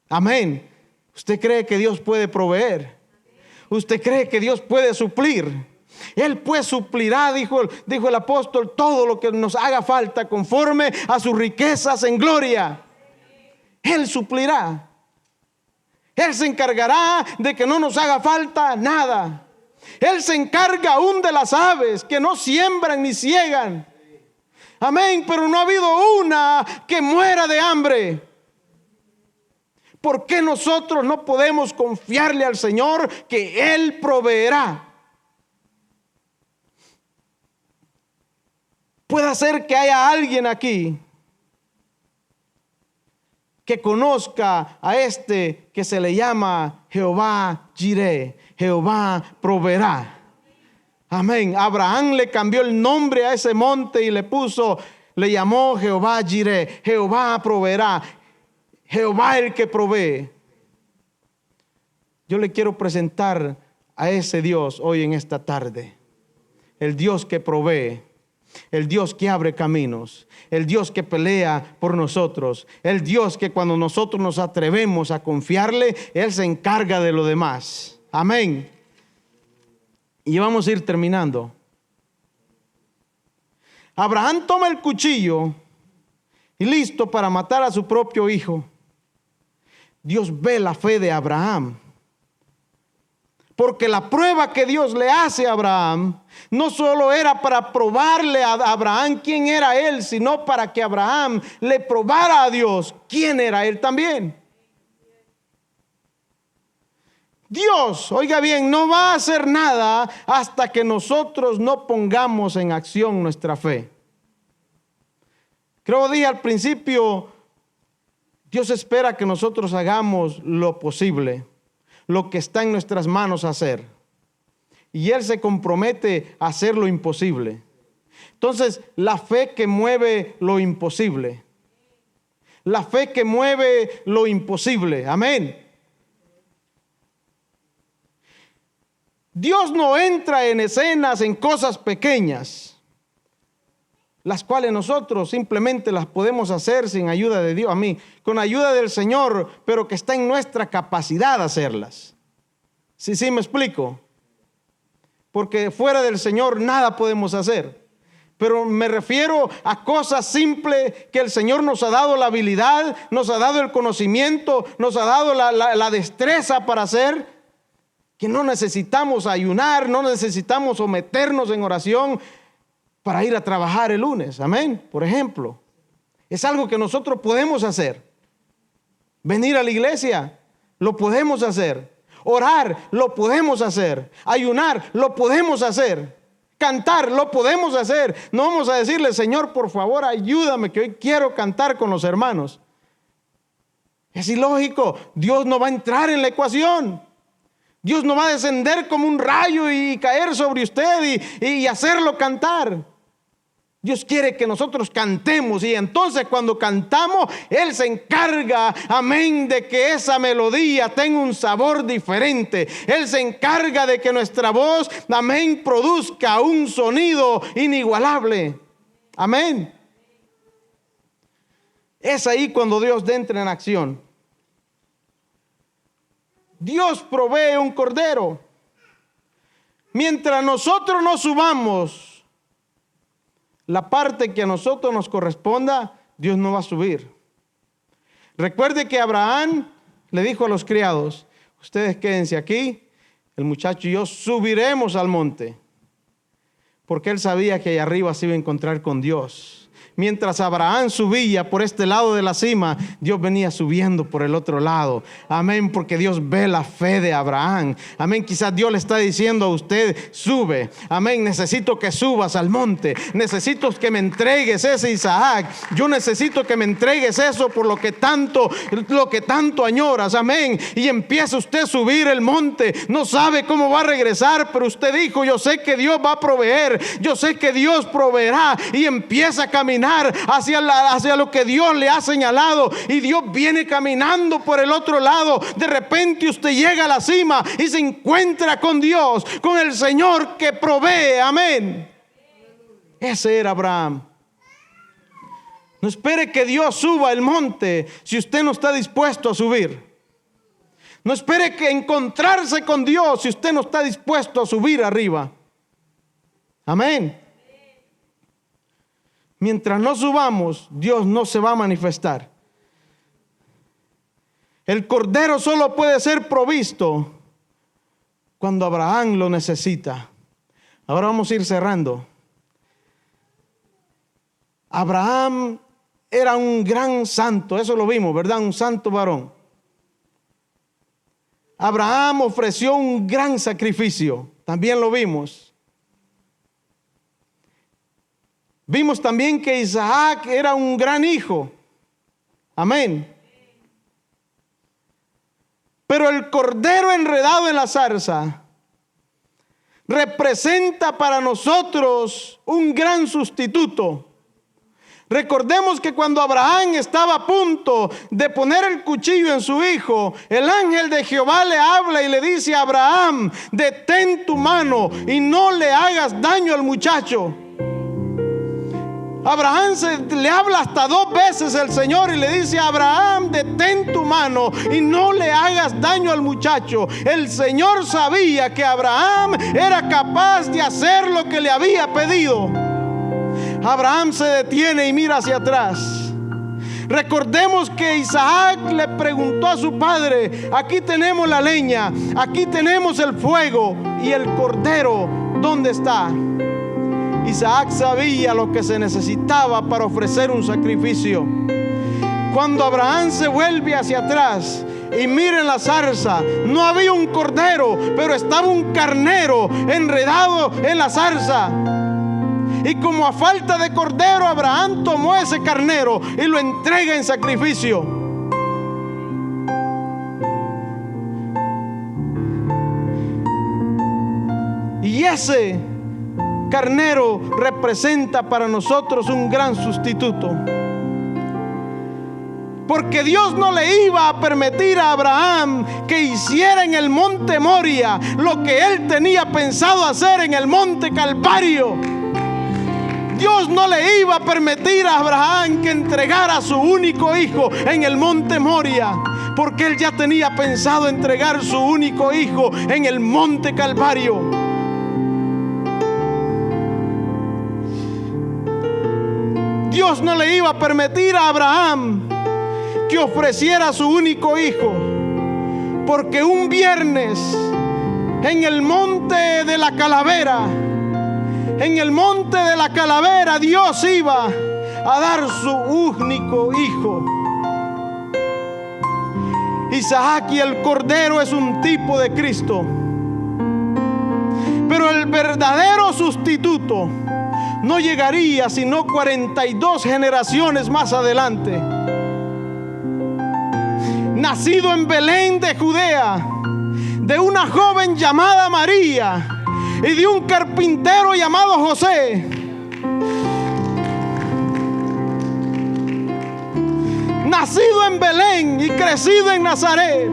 Amén. ¿Usted cree que Dios puede proveer? ¿Usted cree que Dios puede suplir? Él pues suplirá, dijo el apóstol, todo lo que nos haga falta conforme a sus riquezas en gloria. Él suplirá. Él se encargará de que no nos haga falta nada. Él se encarga aún de las aves que no siembran ni ciegan. Amén, pero no ha habido una que muera de hambre. ¿Por qué nosotros no podemos confiarle al Señor que Él proveerá? Puede ser que haya alguien aquí que conozca a este que se le llama Jehová Jireh, Jehová proveerá. Amén. Abraham le cambió el nombre a ese monte y le llamó Jehová Jireh, Jehová proveerá, Jehová el que provee. Yo le quiero presentar a ese Dios hoy en esta tarde. El Dios que provee. El Dios que abre caminos, el Dios que pelea por nosotros, el Dios que cuando nosotros nos atrevemos a confiarle, Él se encarga de lo demás. Amén. Y vamos a ir terminando. Abraham toma el cuchillo y listo para matar a su propio hijo. Dios ve la fe de Abraham. Porque la prueba que Dios le hace a Abraham no solo era para probarle a Abraham quién era él, sino para que Abraham le probara a Dios quién era él también. Dios, oiga bien, no va a hacer nada hasta que nosotros no pongamos en acción nuestra fe. Creo que dije al principio, Dios espera que nosotros hagamos lo posible, lo que está en nuestras manos hacer. Y Él se compromete a hacer lo imposible. Entonces, la fe que mueve lo imposible. La fe que mueve lo imposible. Amén. Dios no entra en escenas, en cosas pequeñas, las cuales nosotros simplemente las podemos hacer sin ayuda de Dios, con ayuda del Señor, pero que está en nuestra capacidad hacerlas. Sí, me explico. Porque fuera del Señor nada podemos hacer. Pero me refiero a cosas simples que el Señor nos ha dado la habilidad, nos ha dado el conocimiento, nos ha dado la destreza para hacer, que no necesitamos ayunar, no necesitamos someternos en oración para ir a trabajar el lunes. Amén. Por ejemplo, es algo que nosotros podemos hacer. Venir a la iglesia, lo podemos hacer. Orar, lo podemos hacer. Ayunar, lo podemos hacer. Cantar, lo podemos hacer. No vamos a decirle, Señor, por favor, ayúdame, que hoy quiero cantar con los hermanos. Es ilógico. Dios no va a entrar en la ecuación. Dios no va a descender como un rayo y caer sobre usted y hacerlo cantar. Dios quiere que nosotros cantemos, y entonces cuando cantamos, Él se encarga, amén, de que esa melodía tenga un sabor diferente. Él se encarga de que nuestra voz, amén, produzca un sonido inigualable. Amén. Es ahí cuando Dios entra en acción. Dios provee un cordero. Mientras nosotros no subamos la parte que a nosotros nos corresponda, Dios no va a subir. Recuerde que Abraham le dijo a los criados, ustedes quédense aquí, el muchacho y yo subiremos al monte. Porque él sabía que allá arriba se iba a encontrar con Dios. Mientras Abraham subía por este lado de la cima, Dios venía subiendo por el otro lado. Amén, porque Dios ve la fe de Abraham. Amén, quizás Dios le está diciendo a usted, sube. Amén, necesito que subas al monte. Necesito que me entregues ese Isaac. Yo necesito que me entregues eso por lo que tanto añoras. Amén, y empieza usted a subir el monte. No sabe cómo va a regresar, pero usted dijo, yo sé que Dios va a proveer. Yo sé que Dios proveerá, y empieza a caminar hacia lo que Dios le ha señalado, y Dios viene caminando por el otro lado. De repente usted llega a la cima y se encuentra con Dios, con el Señor que provee. Amén. Ese era Abraham. No espere que Dios suba el monte si usted no está dispuesto a subir. No espere que encontrarse con Dios si usted no está dispuesto a subir arriba. Amén. Mientras no subamos, Dios no se va a manifestar. El cordero solo puede ser provisto cuando Abraham lo necesita. Ahora vamos a ir cerrando. Abraham era un gran santo, eso lo vimos, ¿verdad? Un santo varón. Abraham ofreció un gran sacrificio, también lo vimos. Vimos también que Isaac era un gran hijo. Amén. Pero el cordero enredado en la zarza representa para nosotros un gran sustituto. Recordemos que cuando Abraham estaba a punto de poner el cuchillo en su hijo, el ángel de Jehová le habla y le dice a Abraham, detén tu mano y no le hagas daño al muchacho. Abraham le habla hasta 2 veces el Señor y le dice a Abraham, detén tu mano y no le hagas daño al muchacho. El Señor sabía que Abraham era capaz de hacer lo que le había pedido. Abraham se detiene y mira hacia atrás. Recordemos que Isaac le preguntó a su padre, aquí tenemos la leña, aquí tenemos el fuego, y el cordero, ¿dónde está? Isaac sabía lo que se necesitaba para ofrecer un sacrificio. Cuando Abraham se vuelve hacia atrás, y miren la zarza. No había un cordero, pero estaba un carnero enredado en la zarza. Y como a falta de cordero, Abraham tomó ese carnero y lo entrega en sacrificio. Y ese carnero representa para nosotros un gran sustituto. Porque Dios no le iba a permitir a Abraham que hiciera en el monte Moria lo que él tenía pensado hacer en el monte Calvario. Dios no le iba a permitir a Abraham que entregara a su único hijo en el monte Moria, porque él ya tenía pensado entregar su único hijo en el monte Calvario. Dios no le iba a permitir a Abraham que ofreciera a su único hijo, porque un viernes en el monte de la calavera, Dios iba a dar su único hijo. Isaac y el cordero es un tipo de Cristo, pero el verdadero sustituto no llegaría sino 42 generaciones más adelante. Nacido en Belén de Judea, de una joven llamada María y de un carpintero llamado José. Nacido en Belén y crecido en Nazaret,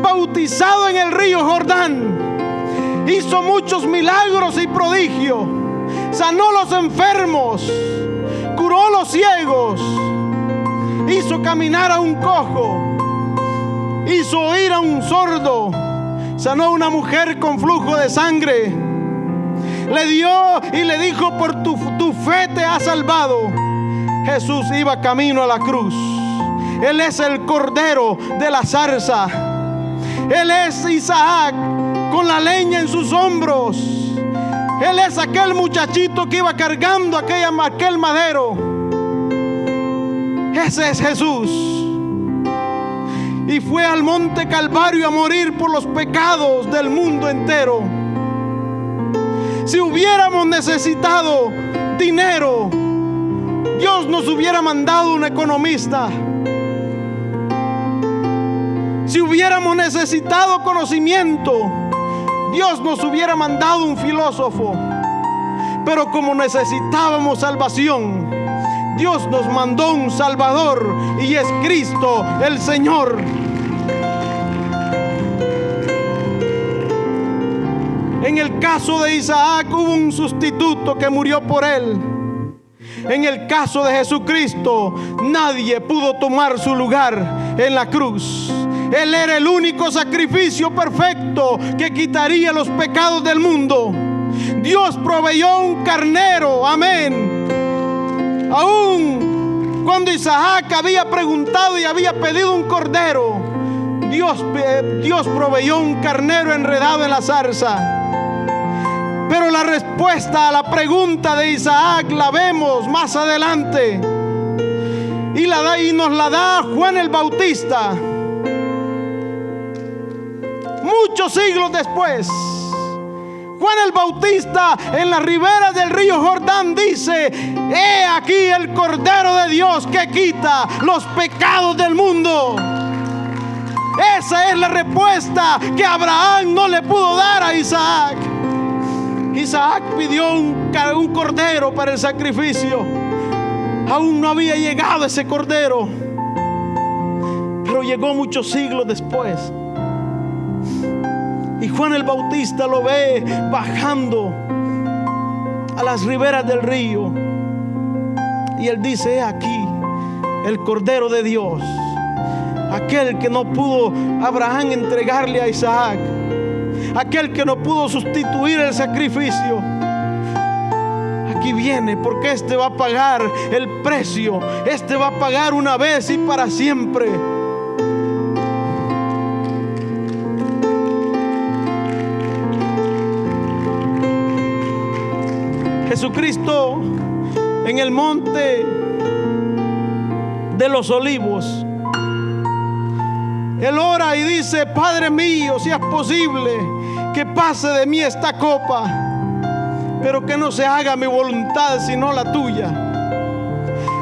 bautizado en el río Jordán, hizo muchos milagros y prodigios, sanó los enfermos, curó los ciegos, hizo caminar a un cojo, hizo oír a un sordo, sanó a una mujer con flujo de sangre, le dio y le dijo: por tu fe te ha salvado. Jesús iba camino a la cruz. Él es el cordero de la zarza. Él es Isaac con la leña en sus hombros. Él es aquel muchachito que iba cargando aquel madero. Ese es Jesús. Y fue al monte Calvario a morir por los pecados del mundo entero. Si hubiéramos necesitado dinero, Dios nos hubiera mandado un economista. Si hubiéramos necesitado conocimiento, Dios nos hubiera mandado un filósofo. Pero como necesitábamos salvación, Dios nos mandó un Salvador, y es Cristo el Señor. En el caso de Isaac hubo un sustituto que murió por él. En el caso de Jesucristo, nadie pudo tomar su lugar en la cruz. Él era el único sacrificio perfecto que quitaría los pecados del mundo. Dios proveyó un carnero, amén. Aún cuando Isaac había preguntado y había pedido un cordero, Dios proveyó un carnero enredado en la zarza. Pero la respuesta a la pregunta de Isaac la vemos más adelante, y nos la da Juan el Bautista. Muchos siglos después, Juan el Bautista en las riberas del río Jordán dice: he aquí el Cordero de Dios que quita los pecados del mundo. Esa es la respuesta que Abraham no le pudo dar a Isaac. Isaac pidió un cordero para el sacrificio. Aún no había llegado ese cordero, pero llegó muchos siglos después. Y Juan el Bautista lo ve bajando a las riberas del río, y él dice: he aquí el Cordero de Dios, aquel que no pudo Abraham entregarle a Isaac, aquel que no pudo sustituir el sacrificio. Aquí viene, porque este va a pagar el precio. Este va a pagar una vez y para siempre. Jesucristo en el monte de los olivos Él ora y dice: Padre mío, si es posible, que pase de mí esta copa, pero que no se haga mi voluntad sino la tuya.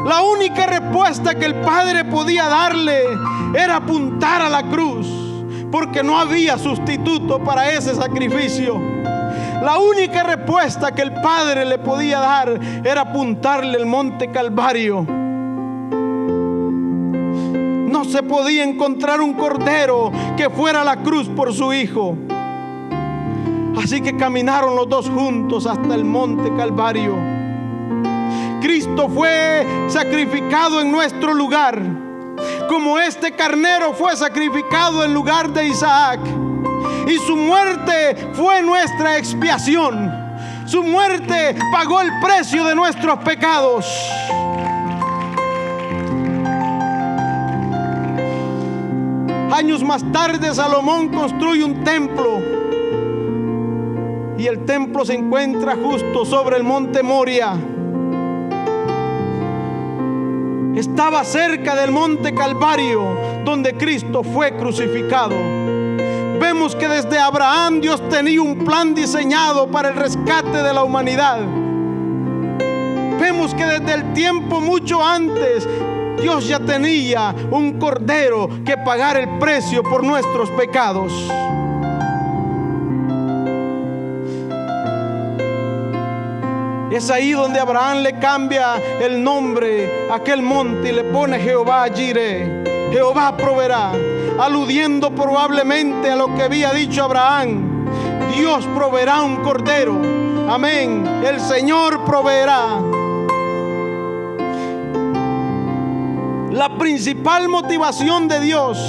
La única respuesta que el Padre podía darle era apuntar a la cruz, porque no había sustituto para ese sacrificio. La única respuesta que el Padre le podía dar era apuntarle al monte Calvario. No se podía encontrar un cordero que fuera a la cruz por su hijo. Así que caminaron los dos juntos hasta el monte Calvario. Cristo fue sacrificado en nuestro lugar, como este carnero fue sacrificado en lugar de Isaac. Y su muerte fue nuestra expiación. Su muerte pagó el precio de nuestros pecados. Años más tarde, Salomón construye un templo. Y el templo se encuentra justo sobre el monte Moria. Estaba cerca del monte Calvario, donde Cristo fue crucificado. Vemos que desde Abraham Dios tenía un plan diseñado para el rescate de la humanidad. Vemos que desde el tiempo mucho antes Dios ya tenía un cordero que pagar el precio por nuestros pecados. Es ahí donde Abraham le cambia el nombre a aquel monte y le pone Jehová Jireh, Jehová proveerá, aludiendo probablemente a lo que había dicho Abraham: Dios proveerá un cordero. Amén. El Señor proveerá. La principal motivación de Dios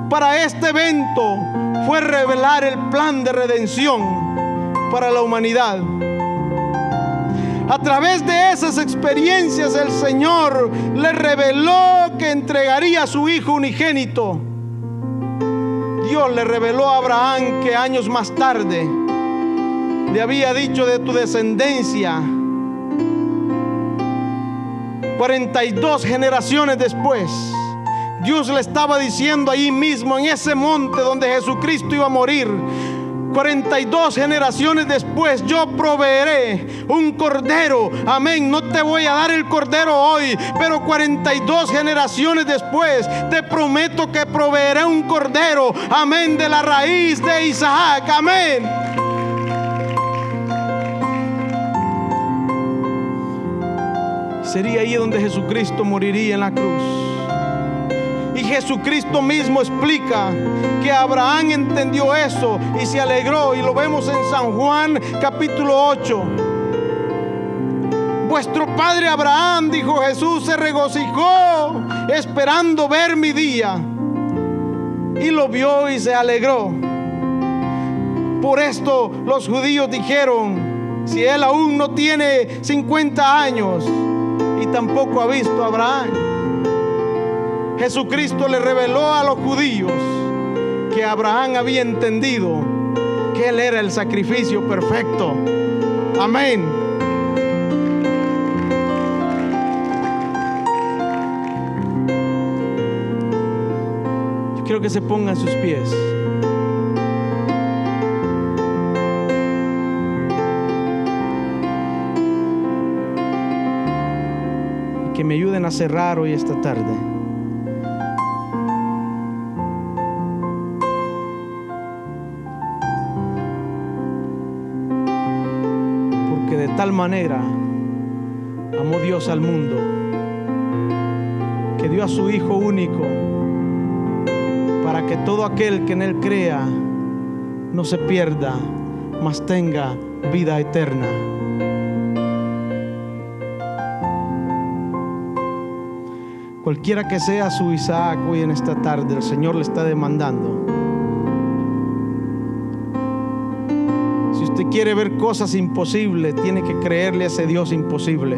para este evento fue revelar el plan de redención para la humanidad. A través de esas experiencias el Señor le reveló que entregaría a su Hijo unigénito. Dios le reveló a Abraham que años más tarde le había dicho: de tu descendencia. 42 generaciones después, Dios le estaba diciendo ahí mismo, en ese monte donde Jesucristo iba a morir: 42 generaciones después, yo proveeré un cordero. Amén. No te voy a dar el cordero hoy, pero 42 generaciones después te prometo que proveeré un cordero. Amén. De la raíz de Isaac. Amén. Sería ahí donde Jesucristo moriría en la cruz. Y Jesucristo mismo explica que Abraham entendió eso y se alegró, y lo vemos en San Juan capítulo 8. Vuestro padre Abraham, dijo Jesús, se regocijó esperando ver mi día, y lo vio y se alegró. Por esto los judíos dijeron: si él aún no tiene 50 años y tampoco ha visto a Abraham. Jesucristo le reveló a los judíos que Abraham había entendido que él era el sacrificio perfecto. Amén. Yo quiero que se pongan sus pies. Y que me ayuden a cerrar hoy esta tarde. De tal manera amó Dios al mundo, que dio a su Hijo único, para que todo aquel que en Él crea no se pierda, mas tenga vida eterna. Cualquiera que sea su Isaac hoy en esta tarde, el Señor le está demandando. Si usted quiere ver cosas imposibles, tiene que creerle a ese Dios imposible.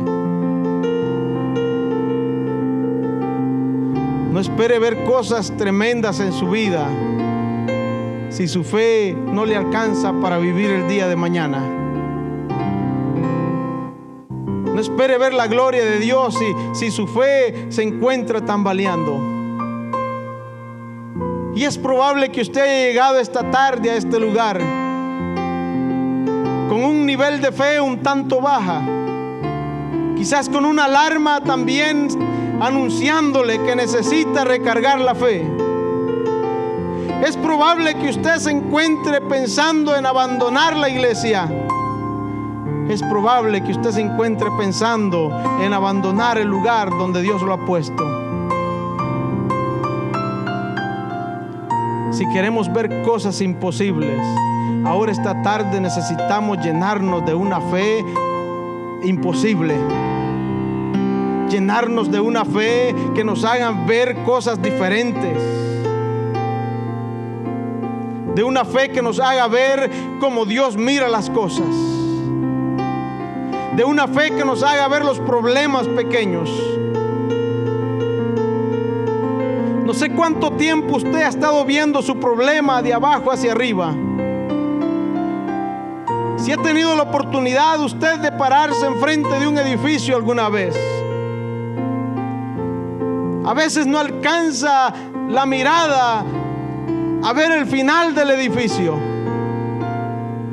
No espere ver cosas tremendas en su vida si su fe no le alcanza para vivir el día de mañana. No espere ver la gloria de Dios si su fe se encuentra tambaleando. Y es probable que usted haya llegado esta tarde a este lugar con un nivel de fe un tanto baja, quizás con una alarma también anunciándole que necesita recargar la fe. Es probable que usted se encuentre pensando en abandonar la iglesia. Es probable que usted se encuentre pensando en abandonar el lugar donde Dios lo ha puesto. Si queremos ver cosas imposibles, ahora esta tarde necesitamos llenarnos de una fe imposible. Llenarnos de una fe que nos haga ver cosas diferentes. De una fe que nos haga ver cómo Dios mira las cosas. De una fe que nos haga ver los problemas pequeños. No sé cuánto tiempo usted ha estado viendo su problema de abajo hacia arriba. Si ha tenido la oportunidad usted de pararse enfrente de un edificio alguna vez. A veces no alcanza la mirada a ver el final del edificio.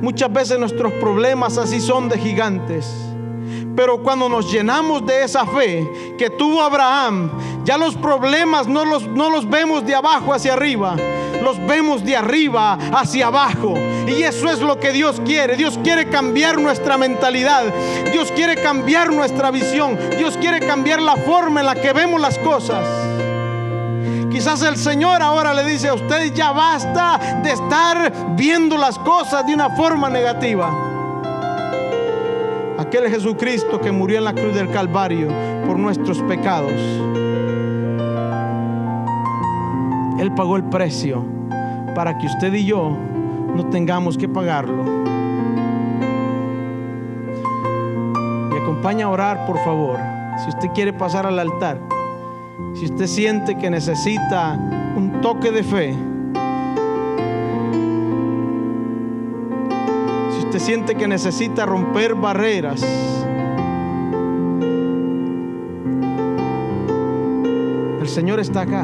Muchas veces nuestros problemas así son de gigantes. Pero cuando nos llenamos de esa fe que tuvo Abraham, ya los problemas no los vemos de abajo hacia arriba, los vemos de arriba hacia abajo. Y eso es lo que Dios quiere. Dios quiere cambiar nuestra mentalidad. Dios quiere cambiar nuestra visión. Dios quiere cambiar la forma en la que vemos las cosas. Quizás el Señor ahora le dice a usted: ya basta de estar viendo las cosas de una forma negativa. Aquel Jesucristo que murió en la cruz del Calvario por nuestros pecados, Él pagó el precio para que usted y yo no tengamos que pagarlo. Me acompaña a orar, por favor. Si usted quiere pasar al altar, si usted siente que necesita un toque de fe, si usted siente que necesita romper barreras, el Señor está acá.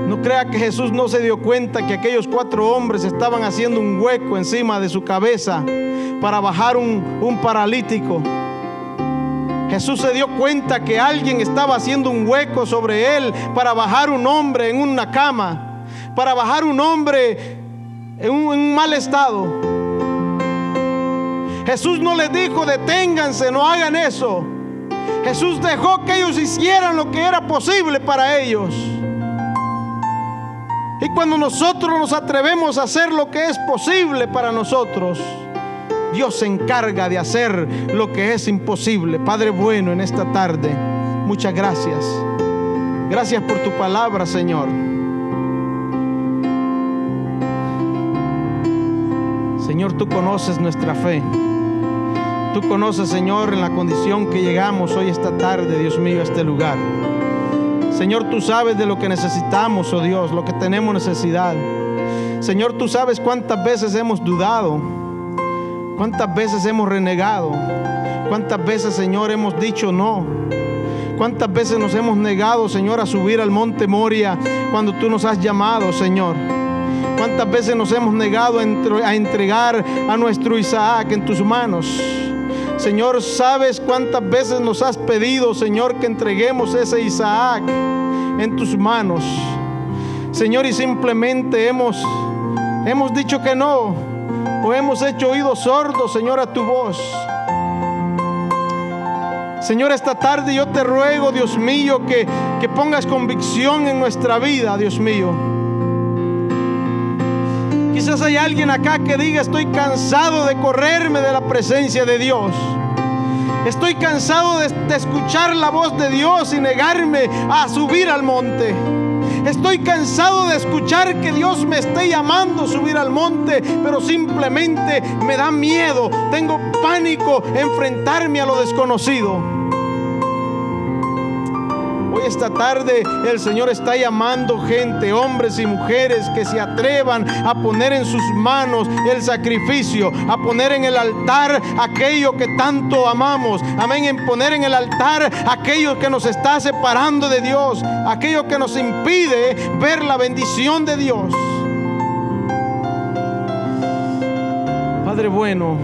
No crea que Jesús no se dio cuenta que aquellos 4 hombres estaban haciendo un hueco encima de su cabeza para bajar un paralítico. Jesús se dio cuenta que alguien estaba haciendo un hueco sobre él para bajar un hombre en una cama, para bajar un hombre en un mal estado. Jesús no les dijo: deténganse, no hagan eso. Jesús dejó que ellos hicieran lo que era posible para ellos. Y cuando nosotros nos atrevemos a hacer lo que es posible para nosotros, Dios se encarga de hacer lo que es imposible. Padre bueno, en esta tarde, muchas gracias. Gracias por tu palabra, Señor. Señor, tú conoces nuestra fe. Tú conoces, Señor, en la condición que llegamos hoy esta tarde, Dios mío, a este lugar. Señor, tú sabes de lo que necesitamos, oh Dios, lo que tenemos necesidad. Señor, tú sabes cuántas veces hemos dudado, cuántas veces hemos renegado, cuántas veces, Señor, hemos dicho no. Cuántas veces nos hemos negado, Señor, a subir al monte Moria cuando tú nos has llamado, Señor. Cuántas veces nos hemos negado a entregar a nuestro Isaac en tus manos. Señor, sabes cuántas veces nos has pedido, Señor, que entreguemos ese Isaac en tus manos. Señor, y simplemente hemos dicho que no, o hemos hecho oídos sordos, Señor, a tu voz. Señor, esta tarde yo te ruego, Dios mío, que pongas convicción en nuestra vida, Dios mío. Quizás hay alguien acá que diga: estoy cansado de correrme de la presencia de Dios. Estoy cansado de escuchar la voz de Dios y negarme a subir al monte. Estoy cansado de escuchar que Dios me esté llamando a subir al monte, pero simplemente me da miedo, tengo pánico enfrentarme a lo desconocido. Hoy esta tarde el Señor está llamando gente, hombres y mujeres, que se atrevan a poner en sus manos el sacrificio, a poner en el altar aquello que tanto amamos. Amén. En poner en el altar aquello que nos está separando de Dios, aquello que nos impide ver la bendición de Dios. Padre bueno,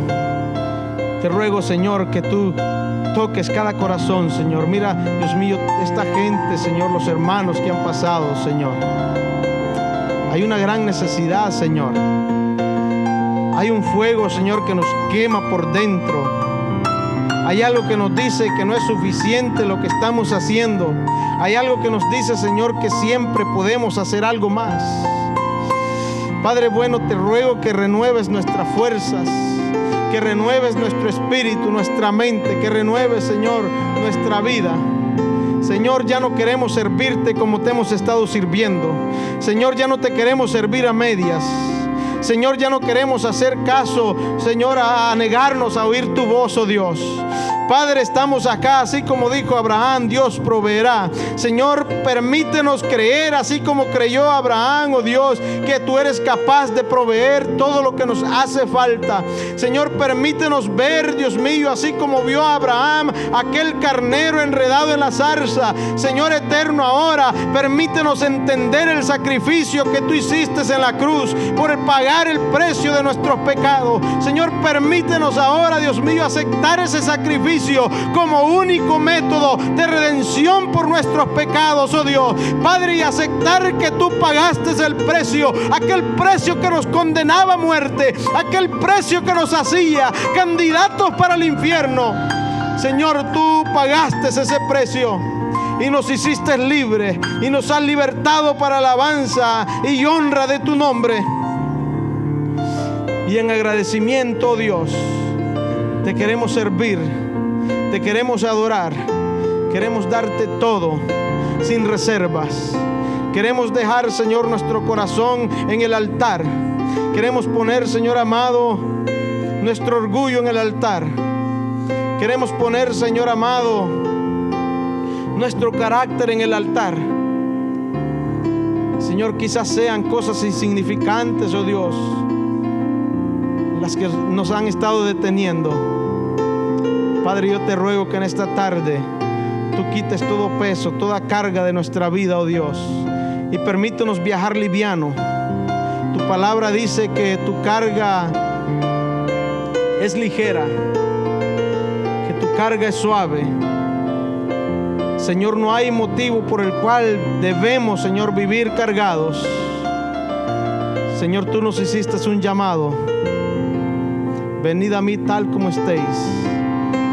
te ruego, Señor, que tú toques cada corazón, Señor. Mira, Dios mío, esta gente, Señor, los hermanos que han pasado, Señor. Hay una gran necesidad, Señor. Hay un fuego, Señor, que nos quema por dentro. Hay algo que nos dice que no es suficiente lo que estamos haciendo. Hay algo que nos dice, Señor, que siempre podemos hacer algo más. Padre bueno, te ruego que renueves nuestras fuerzas, que renueves nuestro espíritu, nuestra mente, que renueves, Señor, nuestra vida. Señor, ya no queremos servirte como te hemos estado sirviendo. Señor, ya no te queremos servir a medias. Señor, ya no queremos hacer caso, Señor, a negarnos a oír tu voz, oh Dios. Padre, estamos acá, así como dijo Abraham, Dios proveerá. Señor, permítenos creer, así como creyó Abraham, oh Dios, que tú eres capaz de proveer todo lo que nos hace falta. Señor, permítenos ver, Dios mío, así como vio Abraham aquel carnero enredado en la zarza. Señor eterno, ahora permítenos entender el sacrificio que tú hiciste en la cruz por pagar el precio de nuestros pecados. Señor, permítenos ahora, Dios mío, aceptar ese sacrificio como único método de redención por nuestros pecados, oh Dios. Padre, y aceptar que tú pagaste el precio, aquel precio que nos condenaba a muerte, aquel precio que nos hacía candidatos para el infierno. Señor, tú pagaste ese precio y nos hiciste libres y nos has libertado para alabanza y honra de tu nombre. Y en agradecimiento, oh Dios, te queremos servir, te queremos adorar, queremos darte todo sin reservas. Queremos dejar, Señor, nuestro corazón en el altar. Queremos poner, Señor amado, nuestro orgullo en el altar. Queremos poner, Señor amado, nuestro carácter en el altar. Señor, quizás sean cosas insignificantes, oh Dios, las que nos han estado deteniendo. Padre, yo te ruego que en esta tarde tú quites todo peso, toda carga de nuestra vida, oh Dios, y permítenos viajar liviano. Tu palabra dice que tu carga es ligera, que tu carga es suave. Señor, no hay motivo por el cual debemos, Señor, vivir cargados. Señor, tú nos hiciste un llamado. Venid a mí tal como estéis,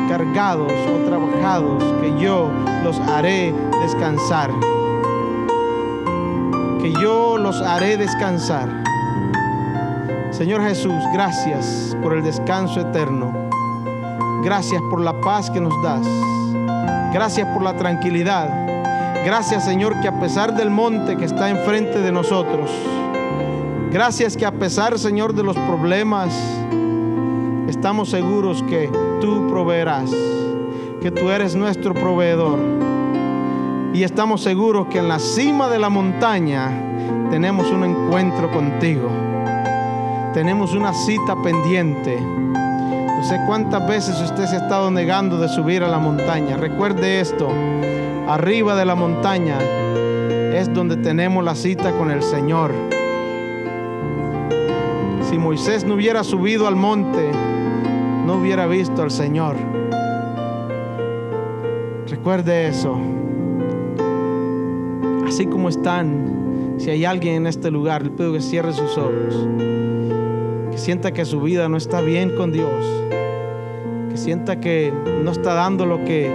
cargados o trabajados, que yo los haré descansar. Que yo los haré descansar. Señor Jesús, gracias por el descanso eterno. Gracias por la paz que nos das. Gracias por la tranquilidad. Gracias, Señor, que a pesar del monte que está enfrente de nosotros, gracias que a pesar, Señor, de los problemas, estamos seguros que tú proveerás, que tú eres nuestro proveedor. Y estamos seguros que en la cima de la montaña tenemos un encuentro contigo. Tenemos una cita pendiente. No sé cuántas veces usted se ha estado negando de subir a la montaña. Recuerde esto: arriba de la montaña es donde tenemos la cita con el Señor. Si Moisés no hubiera subido al monte, no hubiera visto al Señor. Recuerde eso. Así como están, si hay alguien en este lugar, le pido que cierre sus ojos, que sienta que su vida no está bien con Dios, que sienta que no está dando lo que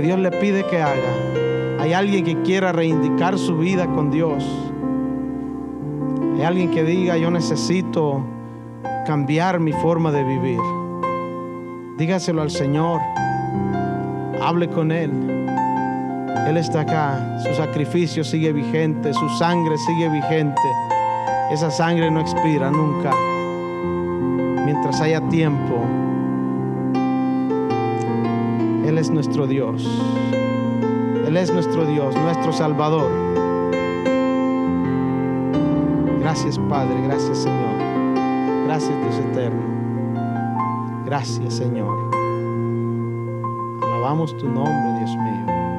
Dios le pide que haga. Hay alguien que quiera reivindicar su vida con Dios. Hay alguien que diga: yo necesito cambiar mi forma de vivir. Dígaselo al Señor. Hable con Él. Él está acá. Su sacrificio sigue vigente. Su sangre sigue vigente. Esa sangre no expira nunca. Mientras haya tiempo, Él es nuestro Dios. Él Él es nuestro Dios, nuestro Salvador. Gracias, Padre, gracias, Señor. Gracias, Dios eterno. Gracias, Señor. Alabamos tu nombre, Dios mío.